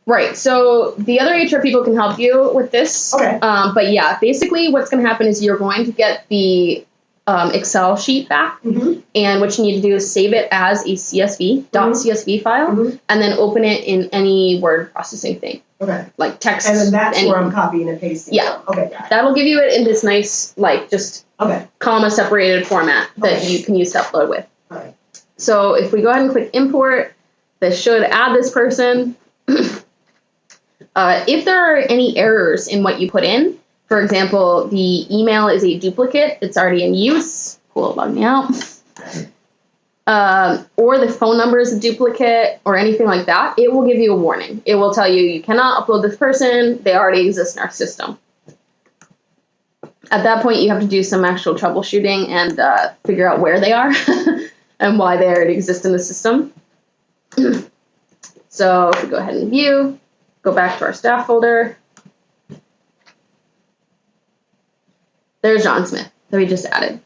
Right. So the other HR people can help you with this. Okay. But yeah, basically what's going to happen is you're going to get the Excel sheet back, and what you need to do is save it as a .csv file, and then open it in any word processing thing. Okay. Like text. And then that's anything. where I'm copying and pasting. Yeah. Okay, got it. That'll give you it in this nice, like, just Okay. comma separated format that Okay. you can use to upload with. Alright. So if we go ahead and click import, this should add this person. If there are any errors in what you put in, for example, the email is a duplicate, it's already in use, cool, log me out. Or the phone number is a duplicate or anything like that, it will give you a warning. It will tell you, you cannot upload this person, they already exist in our system. At that point, you have to do some actual troubleshooting and figure out where they are and why they already exist in the system. So if we go ahead and view, go back to our staff folder. There's John Smith that we just added.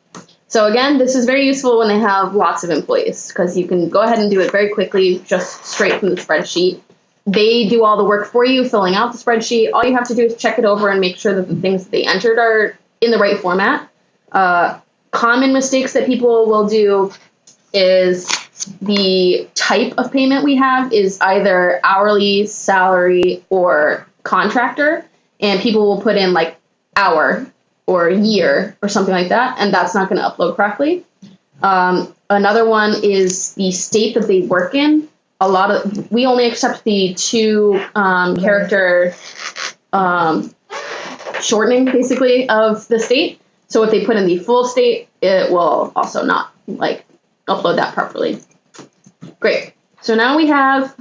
So again, this is very useful when they have lots of employees because you can go ahead and do it very quickly, just straight from the spreadsheet. They do all the work for you, filling out the spreadsheet. All you have to do is check it over and make sure that the things that they entered are in the right format. Common mistakes that people will do is the type of payment we have is either hourly, salary, or contractor, and people will put in like hour or year or something like that, and that's not going to upload correctly. Another one is the state that they work in. We only accept the 2 character shortening basically of the state. So if they put in the full state, it will also not like upload that properly. Great. So now we have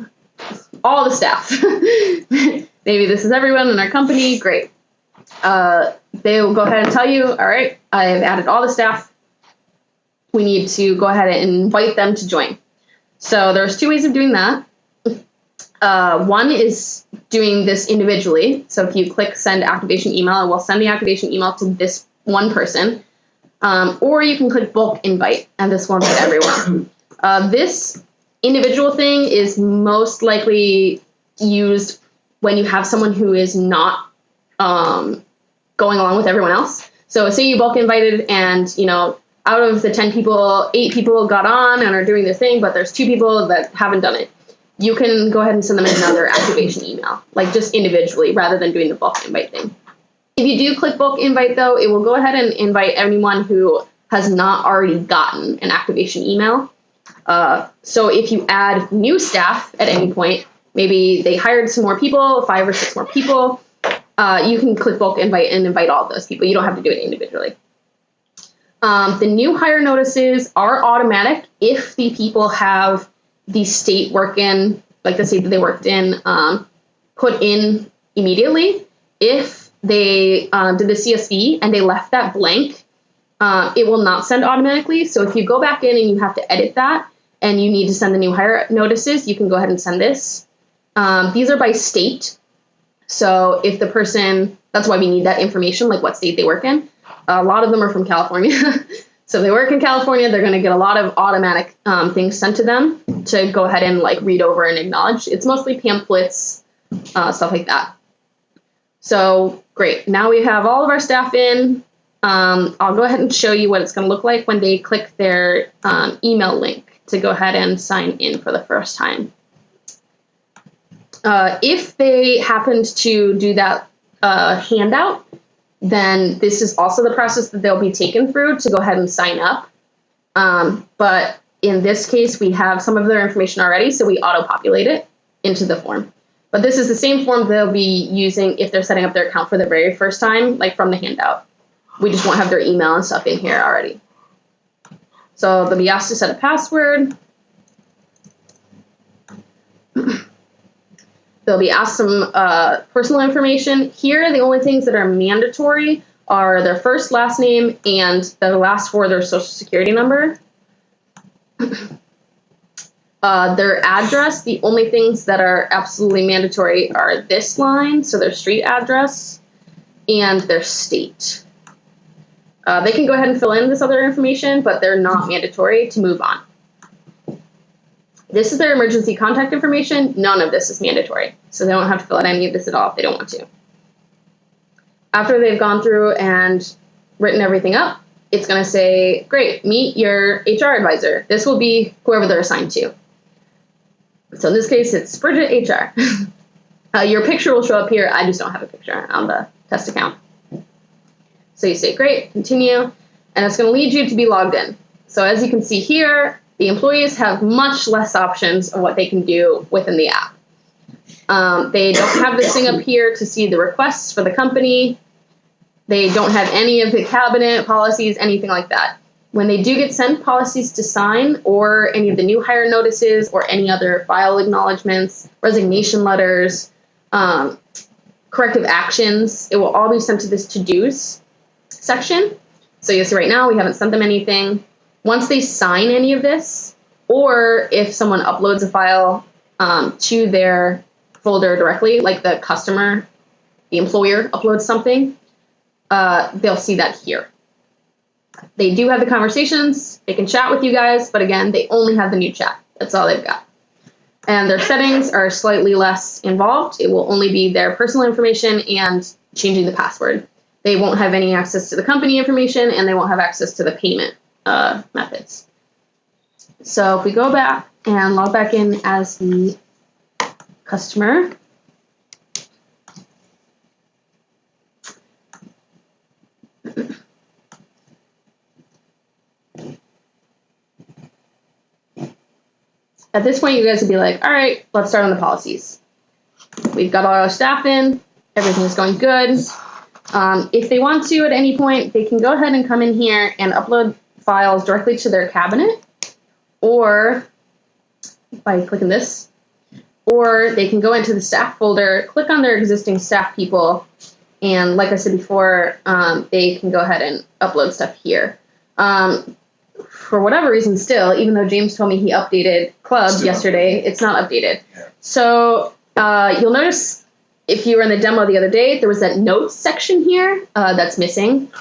all the staff. Maybe this is everyone in our company. Great. they will go ahead and tell you, all right, I've added all the staff. We need to go ahead and invite them to join. So there's 2 ways of doing that. One is doing this individually. So if you click send activation email, it will send the activation email to this one person. Or you can click bulk invite, and this will invite everyone. This individual thing is most likely used when you have someone who is not going along with everyone else. So say you bulk invited and, out of the 10 people, 8 people got on and are doing their thing, but there's 2 people that haven't done it. You can go ahead and send them another activation email, like just individually rather than doing the bulk invite thing. If you do click bulk invite though, it will go ahead and invite anyone who has not already gotten an activation email. So if you add new staff at any point, maybe they hired some more people, 5 or 6 more people, you can click bulk invite and invite all of those people. You don't have to do it individually. The new hire notices are automatic if the people have the state like the state that they worked in, put in immediately. If they did the CSV and they left that blank, it will not send automatically. So if you go back in and you have to edit that and you need to send the new hire notices, you can go ahead and send this. These are by state. So if the person, that's why we need that information, like what state they work in. A lot of them are from California. So if they work in California, they're going to get a lot of automatic things sent to them to go ahead and read over and acknowledge. It's mostly pamphlets, stuff like that. So great. Now we have all of our staff in. I'll go ahead and show you what it's going to look like when they click their email link to go ahead and sign in for the first time. If they happened to do that handout, then this is also the process that they'll be taken through to go ahead and sign up. But in this case, we have some of their information already, so we auto-populate it into the form. But this is the same form they'll be using if they're setting up their account for the very first time, like from the handout. We just won't have their email and stuff in here already. So they'll be asked to set a password. They'll be asked some personal information. Here, the only things that are mandatory are their first, last name, and the last 4 of their social security number. Their address, the only things that are absolutely mandatory are this line, so their street address, and their state. They can go ahead and fill in this other information, but they're not mandatory to move on. This is their emergency contact information. None of this is mandatory, so they don't have to fill out any of this at all if they don't want to. After they've gone through and written everything up, it's going to say, great, meet your HR advisor. This will be whoever they're assigned to. So in this case, it's Bridget HR. Your picture will show up here. I just don't have a picture on the test account. So you say, great, continue, and it's going to lead you to be logged in. So as you can see here, the employees have much less options of what they can do within the app. They don't have this thing up here to see the requests for the company. They don't have any of the cabinet policies, anything like that. When they do get sent policies to sign or any of the new hire notices or any other file acknowledgements, resignation letters, corrective actions, it will all be sent to this to-dos section. So you'll see right now we haven't sent them anything. Once they sign any of this, or if someone uploads a file to their folder directly, like the customer, the employer uploads something, they'll see that here. They do have the conversations, they can chat with you guys, but again, they only have the new chat. That's all they've got. And their settings are slightly less involved. It will only be their personal information and changing the password. They won't have any access to the company information, and they won't have access to the payment methods. So if we go back and log back in as the customer, at this point you guys would be like, all right, let's start on the policies. We've got all our staff in, everything is going good. If they want to at any point, they can go ahead and come in here and upload files directly to their cabinet, or by clicking this, or they can go into the staff folder, click on their existing staff people, And like I said before, they can go ahead and upload stuff here. For whatever reason, still, even though James told me he updated Club Still yesterday, it's not updated. Yeah. So you'll notice if you were in the demo the other day, there was that notes section here that's missing.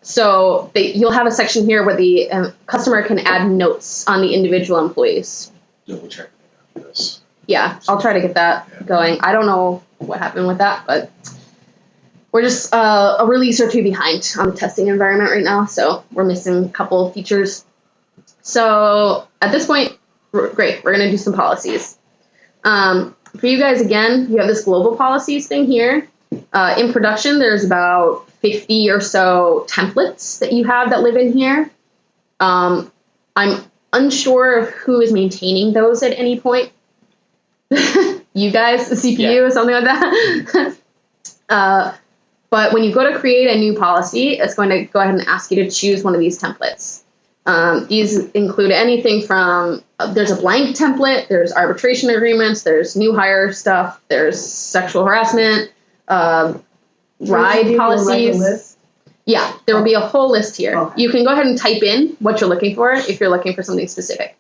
So you'll have a section here where the customer can add notes on the individual employees. Double check this. Yeah, I'll try to get that going. I don't know what happened with that, but we're just a release or two behind on the testing environment right now, so we're missing a couple of features. So at this point, great, we're going to do some policies. For you guys, again, you have this global policies thing here. In production, there's about 50 or so templates that you have that live in here. I'm unsure of who is maintaining those at any point. You guys, the CPU or something like that. But when you go to create a new policy, it's going to go ahead and ask you to choose one of these templates. These include anything from, there's a blank template, there's arbitration agreements, there's new hire stuff, there's sexual harassment, ride policies. Yeah, there will be a whole list here. Okay. You can go ahead and type in what you're looking for if you're looking for something specific.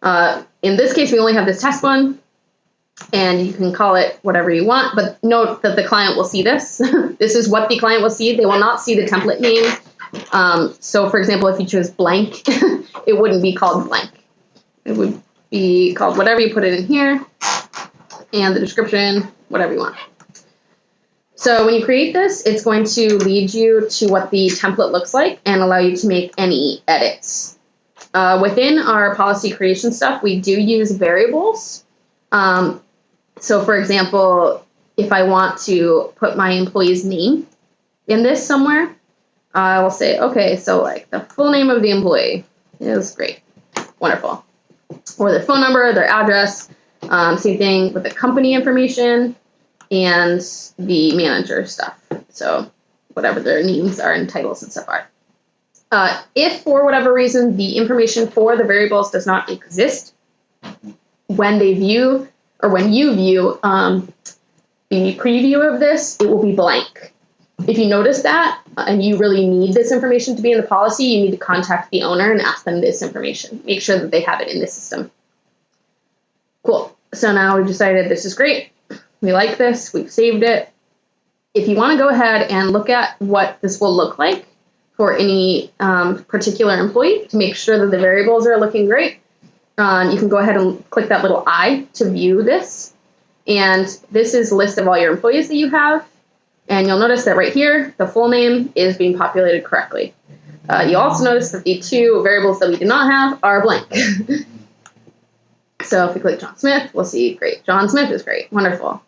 In this case, we only have this test one, and you can call it whatever you want, but note that the client will see this. This is what the client will see. They will not see the template name. So, for example, if you chose blank, it wouldn't be called blank. It would be called whatever you put it in here, and the description, whatever you want. So when you create this, it's going to lead you to what the template looks like and allow you to make any edits. Within our policy creation stuff, we do use variables. So for example, if I want to put my employee's name in this somewhere, I will say, okay, so like the full name of the employee is great, wonderful. Or their phone number, their address, same thing with the company information and the manager stuff. So whatever their names are and titles and stuff are. If for whatever reason the information for the variables does not exist when they view or when you view the preview of this, it will be blank. If you notice that and you really need this information to be in the policy, you need to contact the owner and ask them this information. Make sure that they have it in the system. Cool. So now we've decided this is great. We like this. We've saved it. If you want to go ahead and look at what this will look like for any particular employee to make sure that the variables are looking great, you can go ahead and click that little I to view this. And this is a list of all your employees that you have. And you'll notice that right here, the full name is being populated correctly. You'll also notice that the two variables that we do not have are blank. So if we click John Smith, we'll see, great. John Smith is great. Wonderful.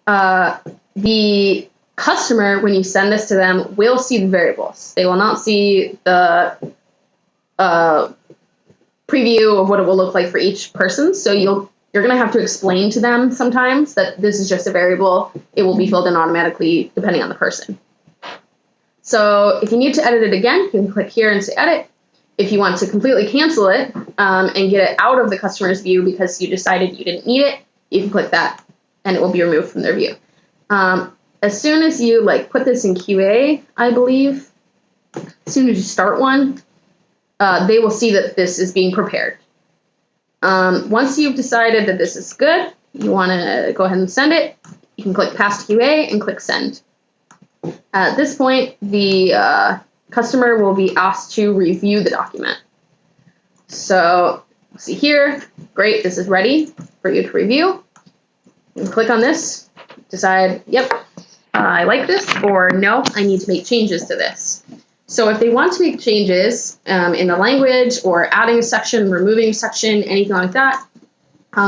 The customer, when you send this to them, will see the variables. They will not see the preview of what it will look like for each person. So you're going to have to explain to them sometimes that this is just a variable. It will be filled in automatically depending on the person. So if you need to edit it again, you can click here and say edit. If you want to completely cancel it and get it out of the customer's view because you decided you didn't need it, you can click that and it will be removed from their view. As soon as you put this in QA, I believe, as soon as you start one, they will see that this is being prepared. Once you've decided that this is good, you want to go ahead and send it, you can click Past QA and click Send. At this point, the customer will be asked to review the document. So, see here, great, this is ready for you to review. You can click on this, decide, yep, I like this, or no, I need to make changes to this. So if they want to make changes in the language or adding a section, removing a section, anything like that,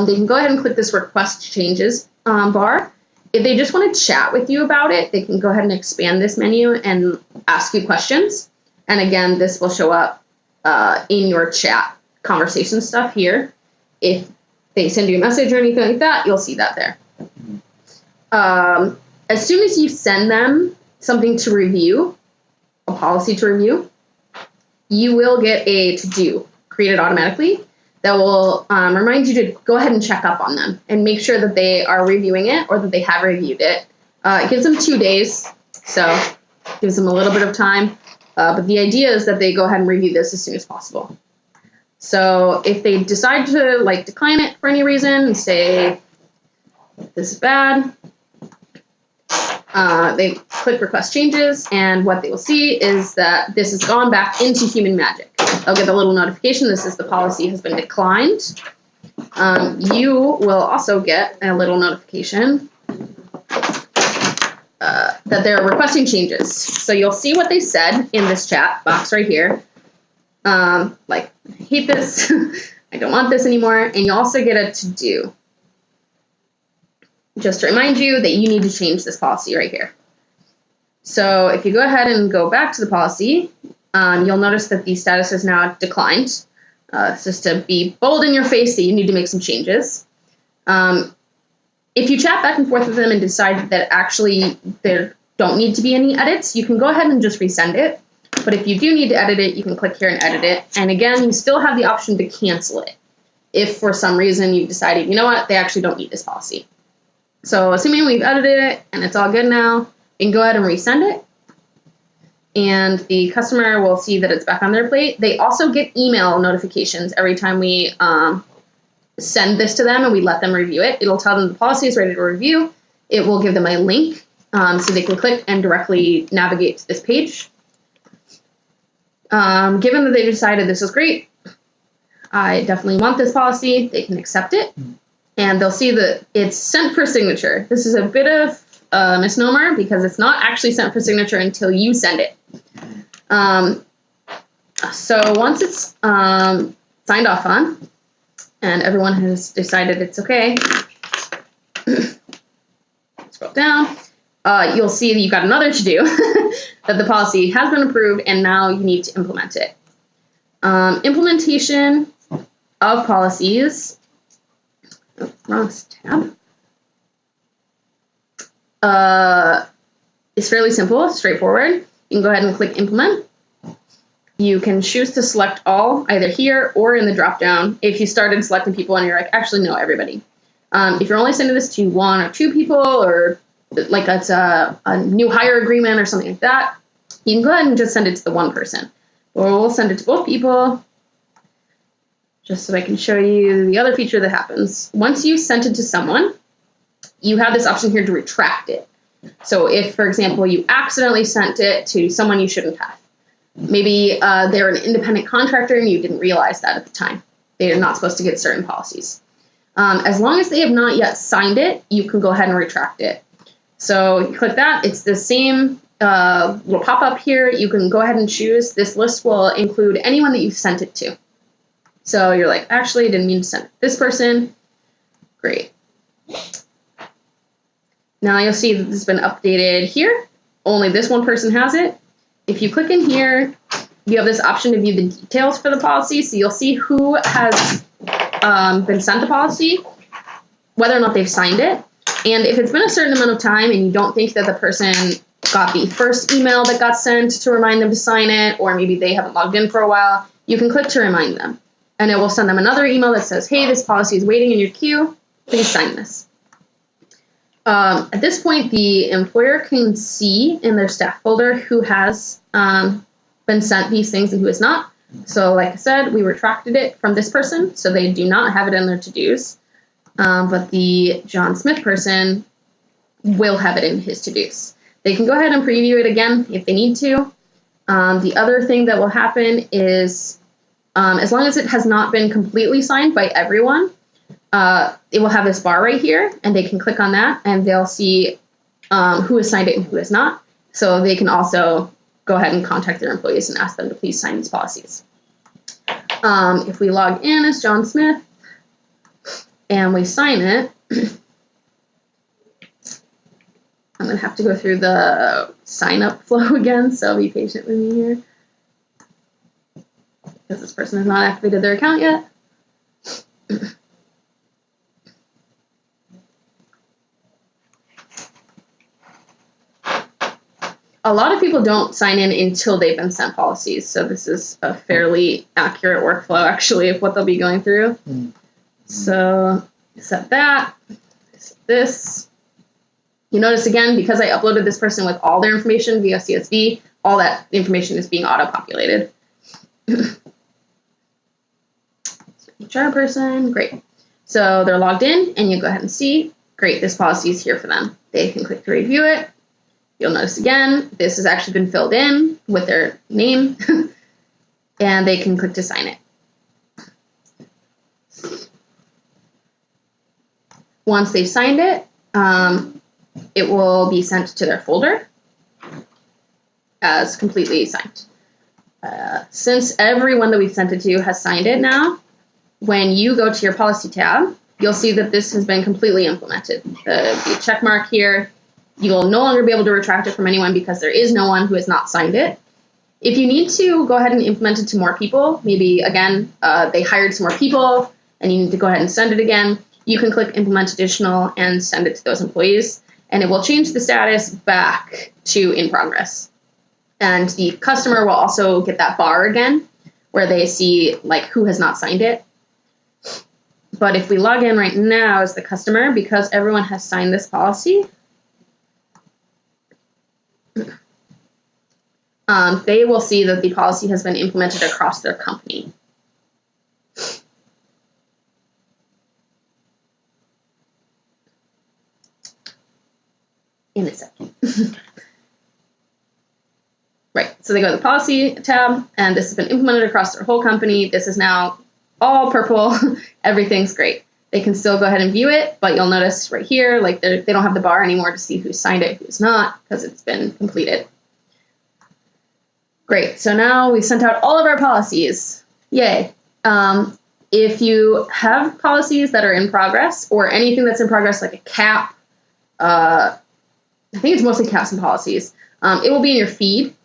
they can go ahead and click this Request Changes bar. If they just want to chat with you about it, they can go ahead and expand this menu and ask you questions. And again, this will show up in your chat conversation stuff here. If they send you a message or anything like that, you'll see that there. As soon as you send them something to review, a policy to review, you will get a to-do created automatically that will remind you to go ahead and check up on them and make sure that they are reviewing it or that they have reviewed it. It gives them 2 days So gives them a little bit of time. But the idea is that they go ahead and review this as soon as possible. So if they decide to decline it for any reason and say this is bad, they click request changes, and what they will see is that this has gone back into Human Magic. They'll get the little notification that says the policy has been declined. You will also get a little notification that they're requesting changes. So you'll see what they said in this chat box right here. I hate this, I don't want this anymore, and you also get a to-do. Just to remind you that you need to change this policy right here. So if you go ahead and go back to the policy, you'll notice that the status is now declined. It's just to be bold in your face that you need to make some changes. If you chat back and forth with them and decide that actually there don't need to be any edits, you can go ahead and just resend it. But if you do need to edit it, you can click here and edit it. And again, you still have the option to cancel it if for some reason you've decided, you know what, they actually don't need this policy. So assuming we've edited it and it's all good now, you can go ahead and resend it. And the customer will see that it's back on their plate. They also get email notifications every time we send this to them and we let them review it. It'll tell them the policy is ready to review. It will give them a link so they can click and directly navigate to this page. Given that they decided this is great, I definitely want this policy, they can accept it. And they'll see that it's sent for signature. This is a bit of a misnomer because it's not actually sent for signature until you send it. So once it's signed off on and everyone has decided it's okay, scroll down, you'll see that you've got another to-do, that the policy has been approved and now you need to implement it. Implementation of policies, wrong tab, is fairly simple, straightforward. You can go ahead and click implement. You can choose to select all either here or in the drop down if you started selecting people and you're like, actually no, everybody. If you're only sending this to 1 or 2 people, or like that's a new hire agreement or something like that, you can go ahead and just send it to the one person. Or we'll send it to both people, just so I can show you the other feature that happens. Once you've sent it to someone, you have this option here to retract it. So if, for example, you accidentally sent it to someone you shouldn't have, maybe they're an independent contractor and you didn't realize that at the time. They're not supposed to get certain policies. As long as they have not yet signed it, you can go ahead and retract it. So you click that. It's the same little pop-up here. You can go ahead and choose. This list will include anyone that you've sent it to. So you're like, actually, I didn't mean to send it to this person. Great. Now you'll see that this has been updated here. Only this one person has it. If you click in here, you have this option to view the details for the policy. So you'll see who has been sent the policy, whether or not they've signed it. And if it's been a certain amount of time and you don't think that the person got the first email that got sent to remind them to sign it, or maybe they haven't logged in for a while, you can click to remind them. And it will send them another email that says, hey, this policy is waiting in your queue. Please sign this. At this point, the employer can see in their staff folder who has been sent these things and who has not. So like I said, we retracted it from this person, so they do not have it in their to-dos. But the John Smith person will have it in his to-dos. They can go ahead and preview it again if they need to. The other thing that will happen is, as long as it has not been completely signed by everyone, it will have this bar right here, and they can click on that, and they'll see who has signed it and who has not. So they can also go ahead and contact their employees and ask them to please sign these policies. If we log in as John Smith and we sign it, I'm going to have to go through the sign-up flow again, so be patient with me here, because this person has not activated their account yet. A lot of people don't sign in until they've been sent policies, so this is a fairly accurate workflow, actually, of what they'll be going through. So set that, set this. You notice again, because I uploaded this person with all their information via CSV, all that information is being auto-populated. HR person, great. So they're logged in, and you go ahead and see, great, this policy is here for them. They can click to review it. You'll notice again, this has actually been filled in with their name, and they can click to sign it. Once they've signed it, it will be sent to their folder as completely signed. Since everyone that we've sent it to has signed it now, when you go to your policy tab, you'll see that this has been completely implemented. The check mark here, you will no longer be able to retract it from anyone because there is no one who has not signed it. If you need to go ahead and implement it to more people, maybe again, they hired some more people and you need to go ahead and send it again, you can click implement additional and send it to those employees, and it will change the status back to in progress. And the customer will also get that bar again where they see like who has not signed it. But if we log in right now as the customer, because everyone has signed this policy, they will see that the policy has been implemented across their company. In a second. Right, so they go to the policy tab, and this has been implemented across their whole company. This is now all purple. Everything's great. They can still go ahead and view it, but you'll notice right here, like they don't have the bar anymore to see who signed it, who's not, because it's been completed. Great, so now we've sent out all of our policies. Yay. If you have policies that are in progress, or anything that's in progress, like a cap, I think it's mostly caps and policies, it will be in your feed.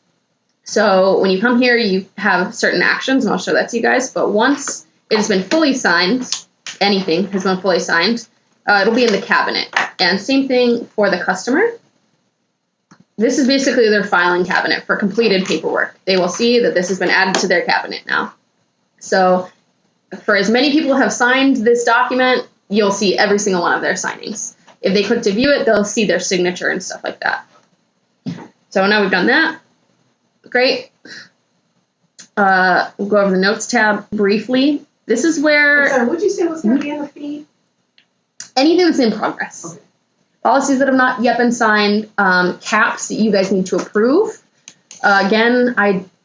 So when you come here, you have certain actions, and I'll show that to you guys. But once it has been fully signed, anything has been fully signed, it'll be in the cabinet. And same thing for the customer. This is basically their filing cabinet for completed paperwork. They will see that this has been added to their cabinet now. So for as many people who have signed this document, you'll see every single one of their signings. If they click to view it, they'll see their signature and stuff like that. So now we've done that. Great. We'll go over the notes tab briefly. This is where... I'm sorry, what did you say was going to be in the feed? Anything that's in progress. Okay. Policies that have not yet been signed, caps that you guys need to approve. Again,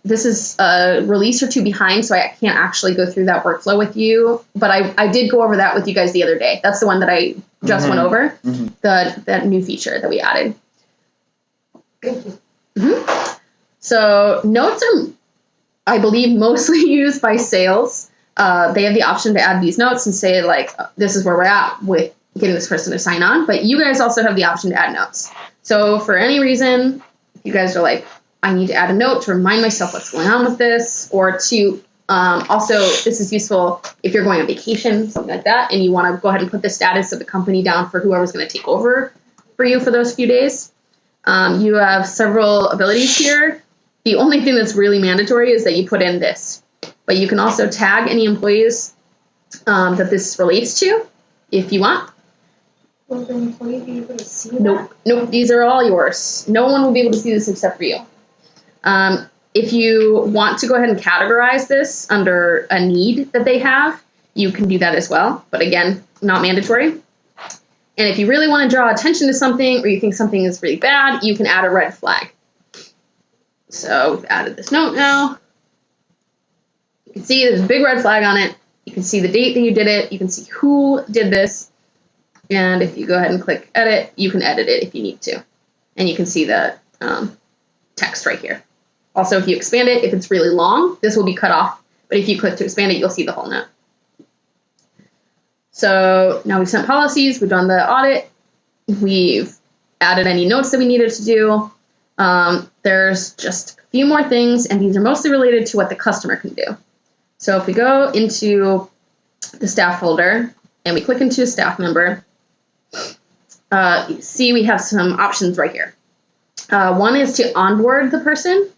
this is a release or two behind, so I can't actually go through that workflow with you, but I did go over that with you guys the other day. That's the one that I just went over, that new feature that we added. Thank you. So notes are, I believe, mostly used by sales. They have the option to add these notes and say, like, this is where we're at with getting this person to sign on, but you guys also have the option to add notes. So for any reason, if you guys are like, I need to add a note to remind myself what's going on with this, or to also, this is useful if you're going on vacation, something like that, and you want to go ahead and put the status of the company down for whoever's going to take over for you for those few days. You have several abilities here. The only thing that's really mandatory is that you put in this, but you can also tag any employees that this relates to if you want. Will the employee be able to see that? Nope, these are all yours. No one will be able to see this except for you. If you want to go ahead and categorize this under a need that they have, you can do that as well, but again, not mandatory. And if you really want to draw attention to something, or you think something is really bad, you can add a red flag. So we've added this note now. You can see there's a big red flag on it. You can see the date that you did it. You can see who did this. And if you go ahead and click edit, you can edit it if you need to. And you can see the text right here. Also, if you expand it, if it's really long, this will be cut off. But if you click to expand it, you'll see the whole note. So now we've sent policies, we've done the audit, we've added any notes that we needed to do. There's just a few more things, and these are mostly related to what the customer can do. So if we go into the staff folder and we click into a staff member, you see we have some options right here. One is to onboard the person.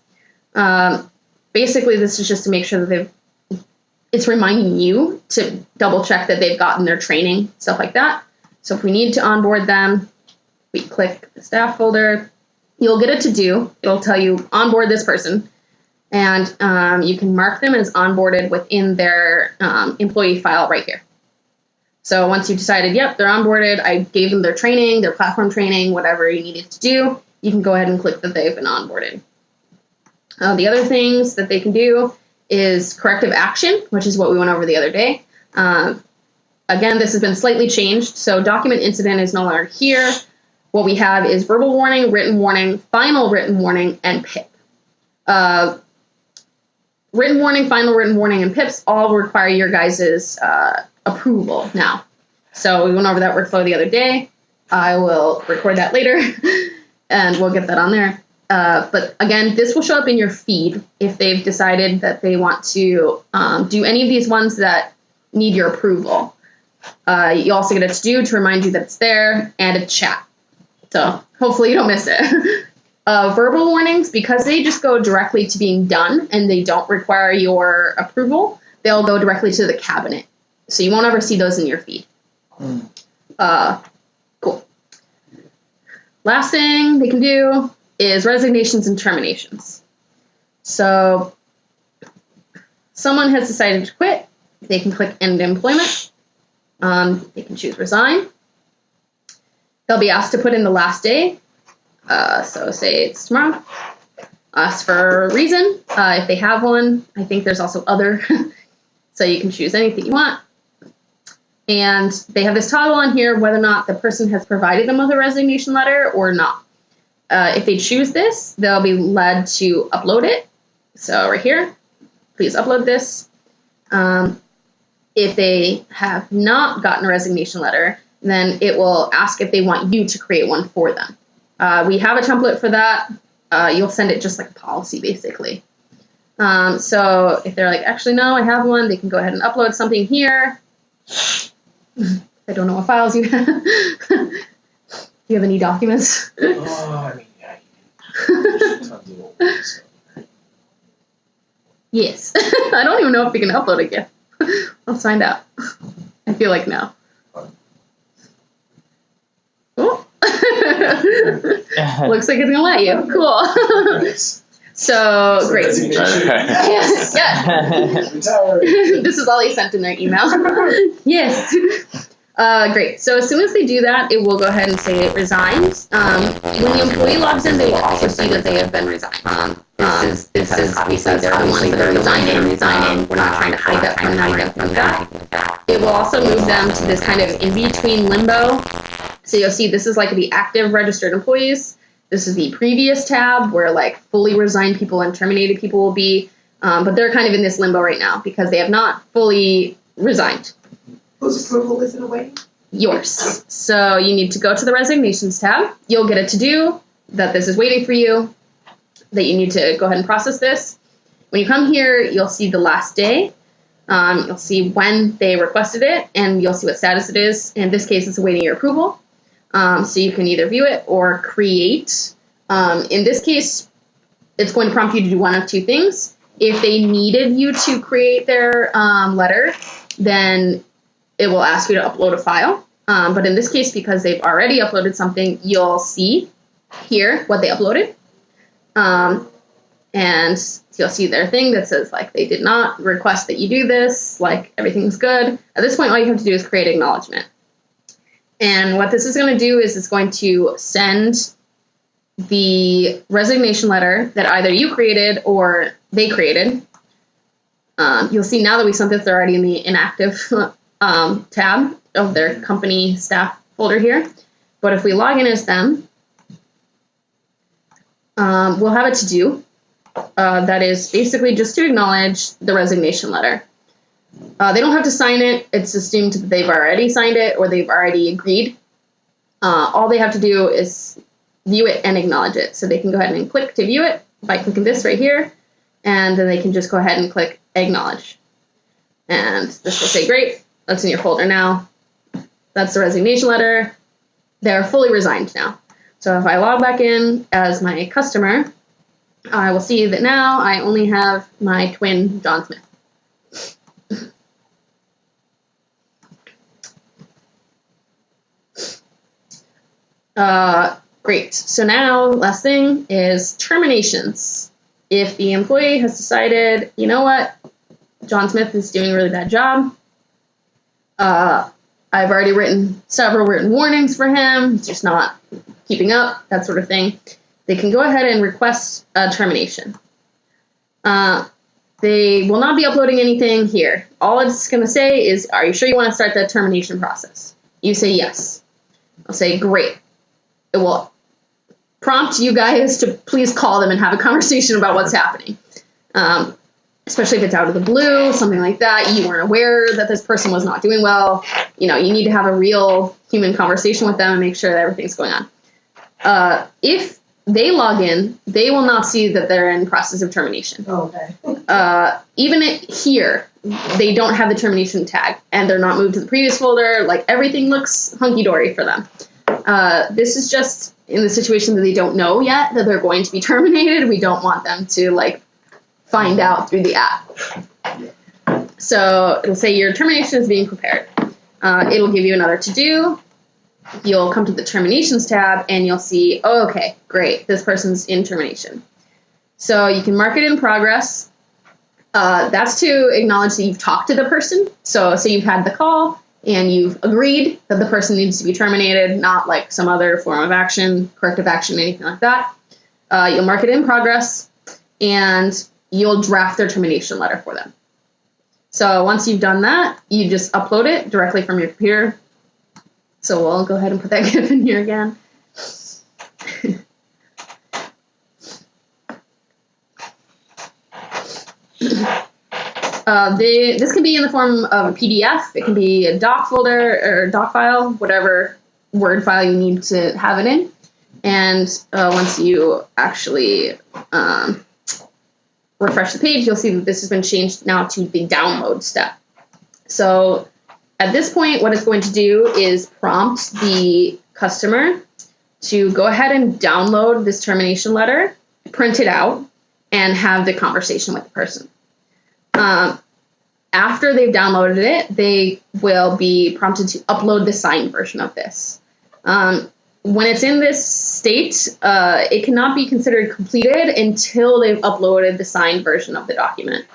Basically, this is just to make sure that it's reminding you to double check that they've gotten their training, stuff like that. So if we need to onboard them, we click the staff folder, you'll get a to-do. It'll tell you onboard this person, and you can mark them as onboarded within their employee file right here. So once you've decided, yep, they're onboarded, I gave them their training, their platform training, whatever you needed to do, you can go ahead and click that they've been onboarded. The other things that they can do is corrective action, which is what we went over the other day. Again, this has been slightly changed, so document incident is no longer here. What we have is verbal warning, written warning, final written warning, and PIP. Written warning, final written warning, and PIPs all require your guys' approval now. So we went over that workflow the other day. I will record that later, and we'll get that on there. But again, this will show up in your feed if they've decided that they want to do any of these ones that need your approval. You also get a to-do to remind you that it's there, and a chat. So hopefully you don't miss it. Verbal warnings, because they just go directly to being done and they don't require your approval, they'll go directly to the cabinet. So you won't ever see those in your feed. Cool. Last thing they can do is resignations and terminations. So someone has decided to quit. They can click end employment. They can choose resign. They'll be asked to put in the last day. So say it's tomorrow. Ask for a reason, if they have one. I think there's also other. So you can choose anything you want. And they have this toggle on here whether or not the person has provided them with a resignation letter or not. If they choose this, they'll be led to upload it. So right here, please upload this. If they have not gotten a resignation letter, then it will ask if they want you to create one for them. We have a template for that. You'll send it just like a policy, basically. So if they're like, actually, no, I have one, they can go ahead and upload something here. I don't know what files you have. Do you have any documents? Oh, I mean, yeah. Tons of old ones, so. Yes. I don't even know if we can upload a GIF. Let's find out. I feel like no. Cool. Looks like it's gonna let you. Cool. Nice. So great. Resignation. Yeah. Retired. This is all he sent in their email. Yes. Great. So as soon as they do that, it will go ahead and say it resigns. When the employee logs in, they will also see that they have been resigned. This is obviously they're the ones that are resigning. We're not trying to hide that from them or anything like that. It will also move them to this kind of in-between limbo. So you'll see this is like the active registered employees. This is the previous tab where like fully resigned people and terminated people will be. But they're kind of in this limbo right now because they have not fully resigned. Whose approval is it awaiting? Yours. So you need to go to the resignations tab. You'll get a to-do that this is waiting for you, that you need to go ahead and process this. When you come here, you'll see the last day. You'll see when they requested it, and you'll see what status it is. In this case, it's awaiting your approval. So you can either view it or create. In this case, it's going to prompt you to do one of two things. If they needed you to create their letter, then it will ask you to upload a file. But in this case, because they've already uploaded something, you'll see here what they uploaded. And you'll see their thing that says, like, they did not request that you do this, like, everything's good. At this point, all you have to do is create acknowledgement. And what this is going to do is it's going to send the resignation letter that either you created or they created. You'll see now that we sent this, they're already in the inactive tab of their company staff folder here. But if we log in as them, we'll have a to-do that is basically just to acknowledge the resignation letter. They don't have to sign it. It's assumed that they've already signed it or they've already agreed. All they have to do is view it and acknowledge it. So they can go ahead and click to view it by clicking this right here, and then they can just go ahead and click acknowledge. And this will say, great, that's in your folder now. That's the resignation letter. They're fully resigned now. So if I log back in as my customer, I will see that now I only have my twin, John Smith. Great. So now, last thing is terminations. If the employee has decided, you know what, John Smith is doing a really bad job. I've already written several written warnings for him. He's just not keeping up, that sort of thing. They can go ahead and request a termination. They will not be uploading anything here. All it's going to say is, are you sure you want to start that termination process? You say yes. I'll say, great. It will prompt you guys to please call them and have a conversation about what's happening. Especially if it's out of the blue, something like that. You weren't aware that this person was not doing well. You need to have a real human conversation with them and make sure that everything's going on. If they log in, they will not see that they're in process of termination. Oh, okay. Even here, they don't have the termination tag, and they're not moved to the previous folder. Like, everything looks hunky-dory for them. This is just in the situation that they don't know yet that they're going to be terminated. We don't want them to, find out through the app. So it'll say your termination is being prepared. It'll give you another to-do. You'll come to the terminations tab and you'll see, oh, okay, great, this person's in termination. So you can mark it in progress. That's to acknowledge that you've talked to the person. So you've had the call and you've agreed that the person needs to be terminated, not like some other form of action, corrective action, anything like that. You'll mark it in progress and you'll draft their termination letter for them. So once you've done that, you just upload it directly from your computer. So we'll go ahead and put that GIF in here again. This can be in the form of a PDF. It can be a doc folder or doc file, whatever Word file you need to have it in. And once you actually refresh the page, you'll see that this has been changed now to the download step. So at this point, what it's going to do is prompt the customer to go ahead and download this termination letter, print it out, and have the conversation with the person. After they've downloaded it, they will be prompted to upload the signed version of this. When it's in this state, it cannot be considered completed until they've uploaded the signed version of the document.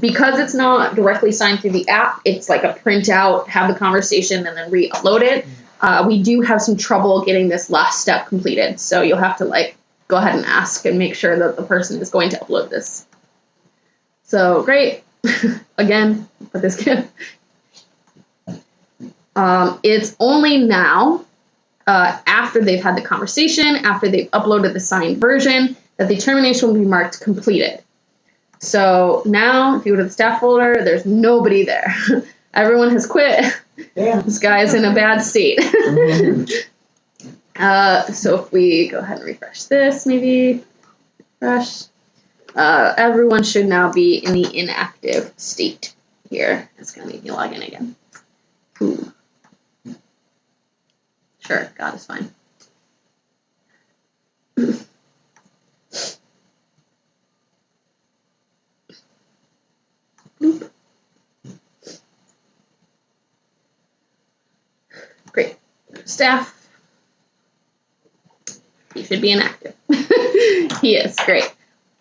Because it's not directly signed through the app, it's like a printout, have the conversation, and then re-upload it. We do have some trouble getting this last step completed, so you'll have to go ahead and ask and make sure that the person is going to upload this. So great. Again, put this GIF. It's only now, after they've had the conversation, after they've uploaded the signed version, that the termination will be marked completed. So now, if you go to the staff folder, there's nobody there. Everyone has quit. Yeah. This guy's in a bad state. So if we go ahead and refresh this, maybe refresh, everyone should now be in the inactive state here. It's going to make me log in again. Ooh. Sure, God is fine. Boop. Great. Staff. He should be inactive. He is. Great.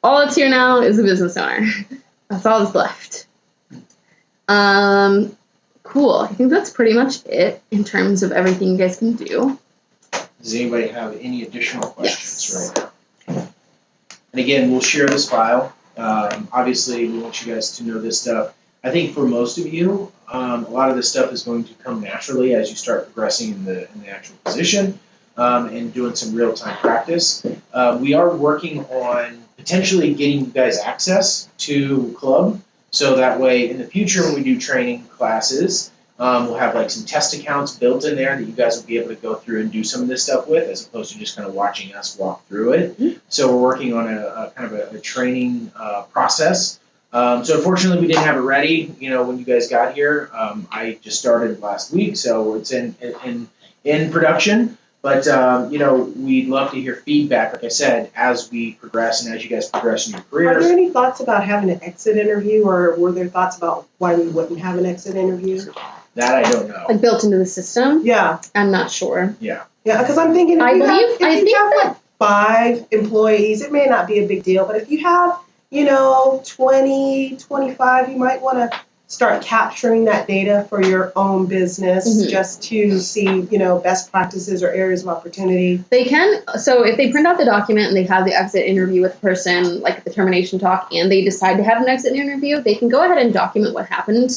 All that's here now is the business owner. That's all that's left. Cool. I think that's pretty much it in terms of everything you guys can do. Does anybody have any additional questions Yes. right now? And again, we'll share this file. Obviously, we want you guys to know this stuff. I think for most of you, a lot of this stuff is going to come naturally as you start progressing in the actual position and doing some real-time practice. We are working on potentially getting you guys access to Club, so that way in the future when we do training classes, we'll have some test accounts built in there that you guys will be able to go through and do some of this stuff with, as opposed to just kind of watching us walk through it. Mm-hmm. So we're working on a kind of a training process. So unfortunately we didn't have it ready, when you guys got here. I just started last week, so it's in production. But we'd love to hear feedback, like I said, as we progress and as you guys progress in your Are careers. there any thoughts about having an exit interview, or were there thoughts about why we wouldn't have an exit interview? That I don't know. like built into the system. Yeah, I'm not sure. yeah, because I'm thinking if I you have, believe- I if you think have that- like 5 employees, it may not be a big deal, but if you have, 20, 25, you might want to start capturing that data for your own business Mhm. just to see, best practices or areas of opportunity. They can, so if they print out the document and they have the exit interview with the person, like the termination talk, and they decide to have an exit interview, they can go ahead and document what happened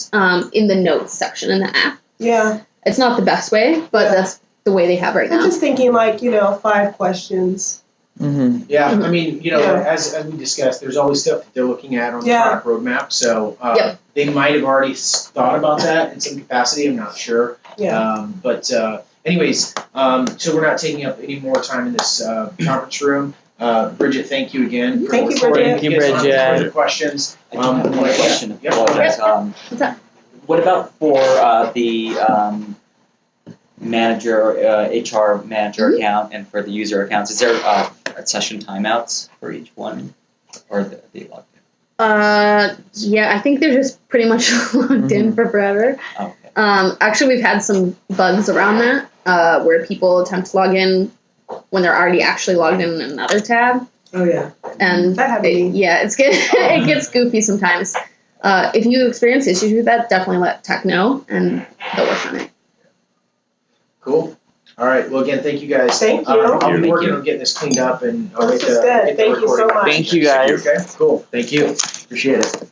in the notes section in the app. Yeah, It's not the best way, but Yeah. that's the way they have right I'm now. just thinking 5 questions. Mm-hmm. Yeah, Mhm. I mean, Yeah. as we discussed, there's always stuff that they're looking at on the Yeah. product roadmap. So Yep. they might have already thought about that in some capacity. I'm not sure. Yeah. But anyways, so we're not taking up any more time in this conference room. Bridget, thank you again. For Thank you, recording. Bridget. Thank you, If guys don't have Bridget. Further questions? I do have one yeah. question. Yep. Apologize. What's that? What about for the manager, HR manager Mhm. account and for the user accounts? Is there session timeouts for each one, or the log? Yeah, I think they're just pretty much logged in for forever. Oh, okay. Actually, we've had some bugs around that, where people attempt to log in when they're already actually logged in another tab, Oh, yeah. and That happened to me. yeah, it gets goofy sometimes. If you experience issues with that, definitely let tech know, and they'll work on it. Cool. All right. Well, again, thank you guys. Thank you. I'll be Thank working you. on getting this cleaned up, and I'll This get is the good. get the Thank you so recording. much. Thank you, guys. Okay. Cool. Thank you. Appreciate it.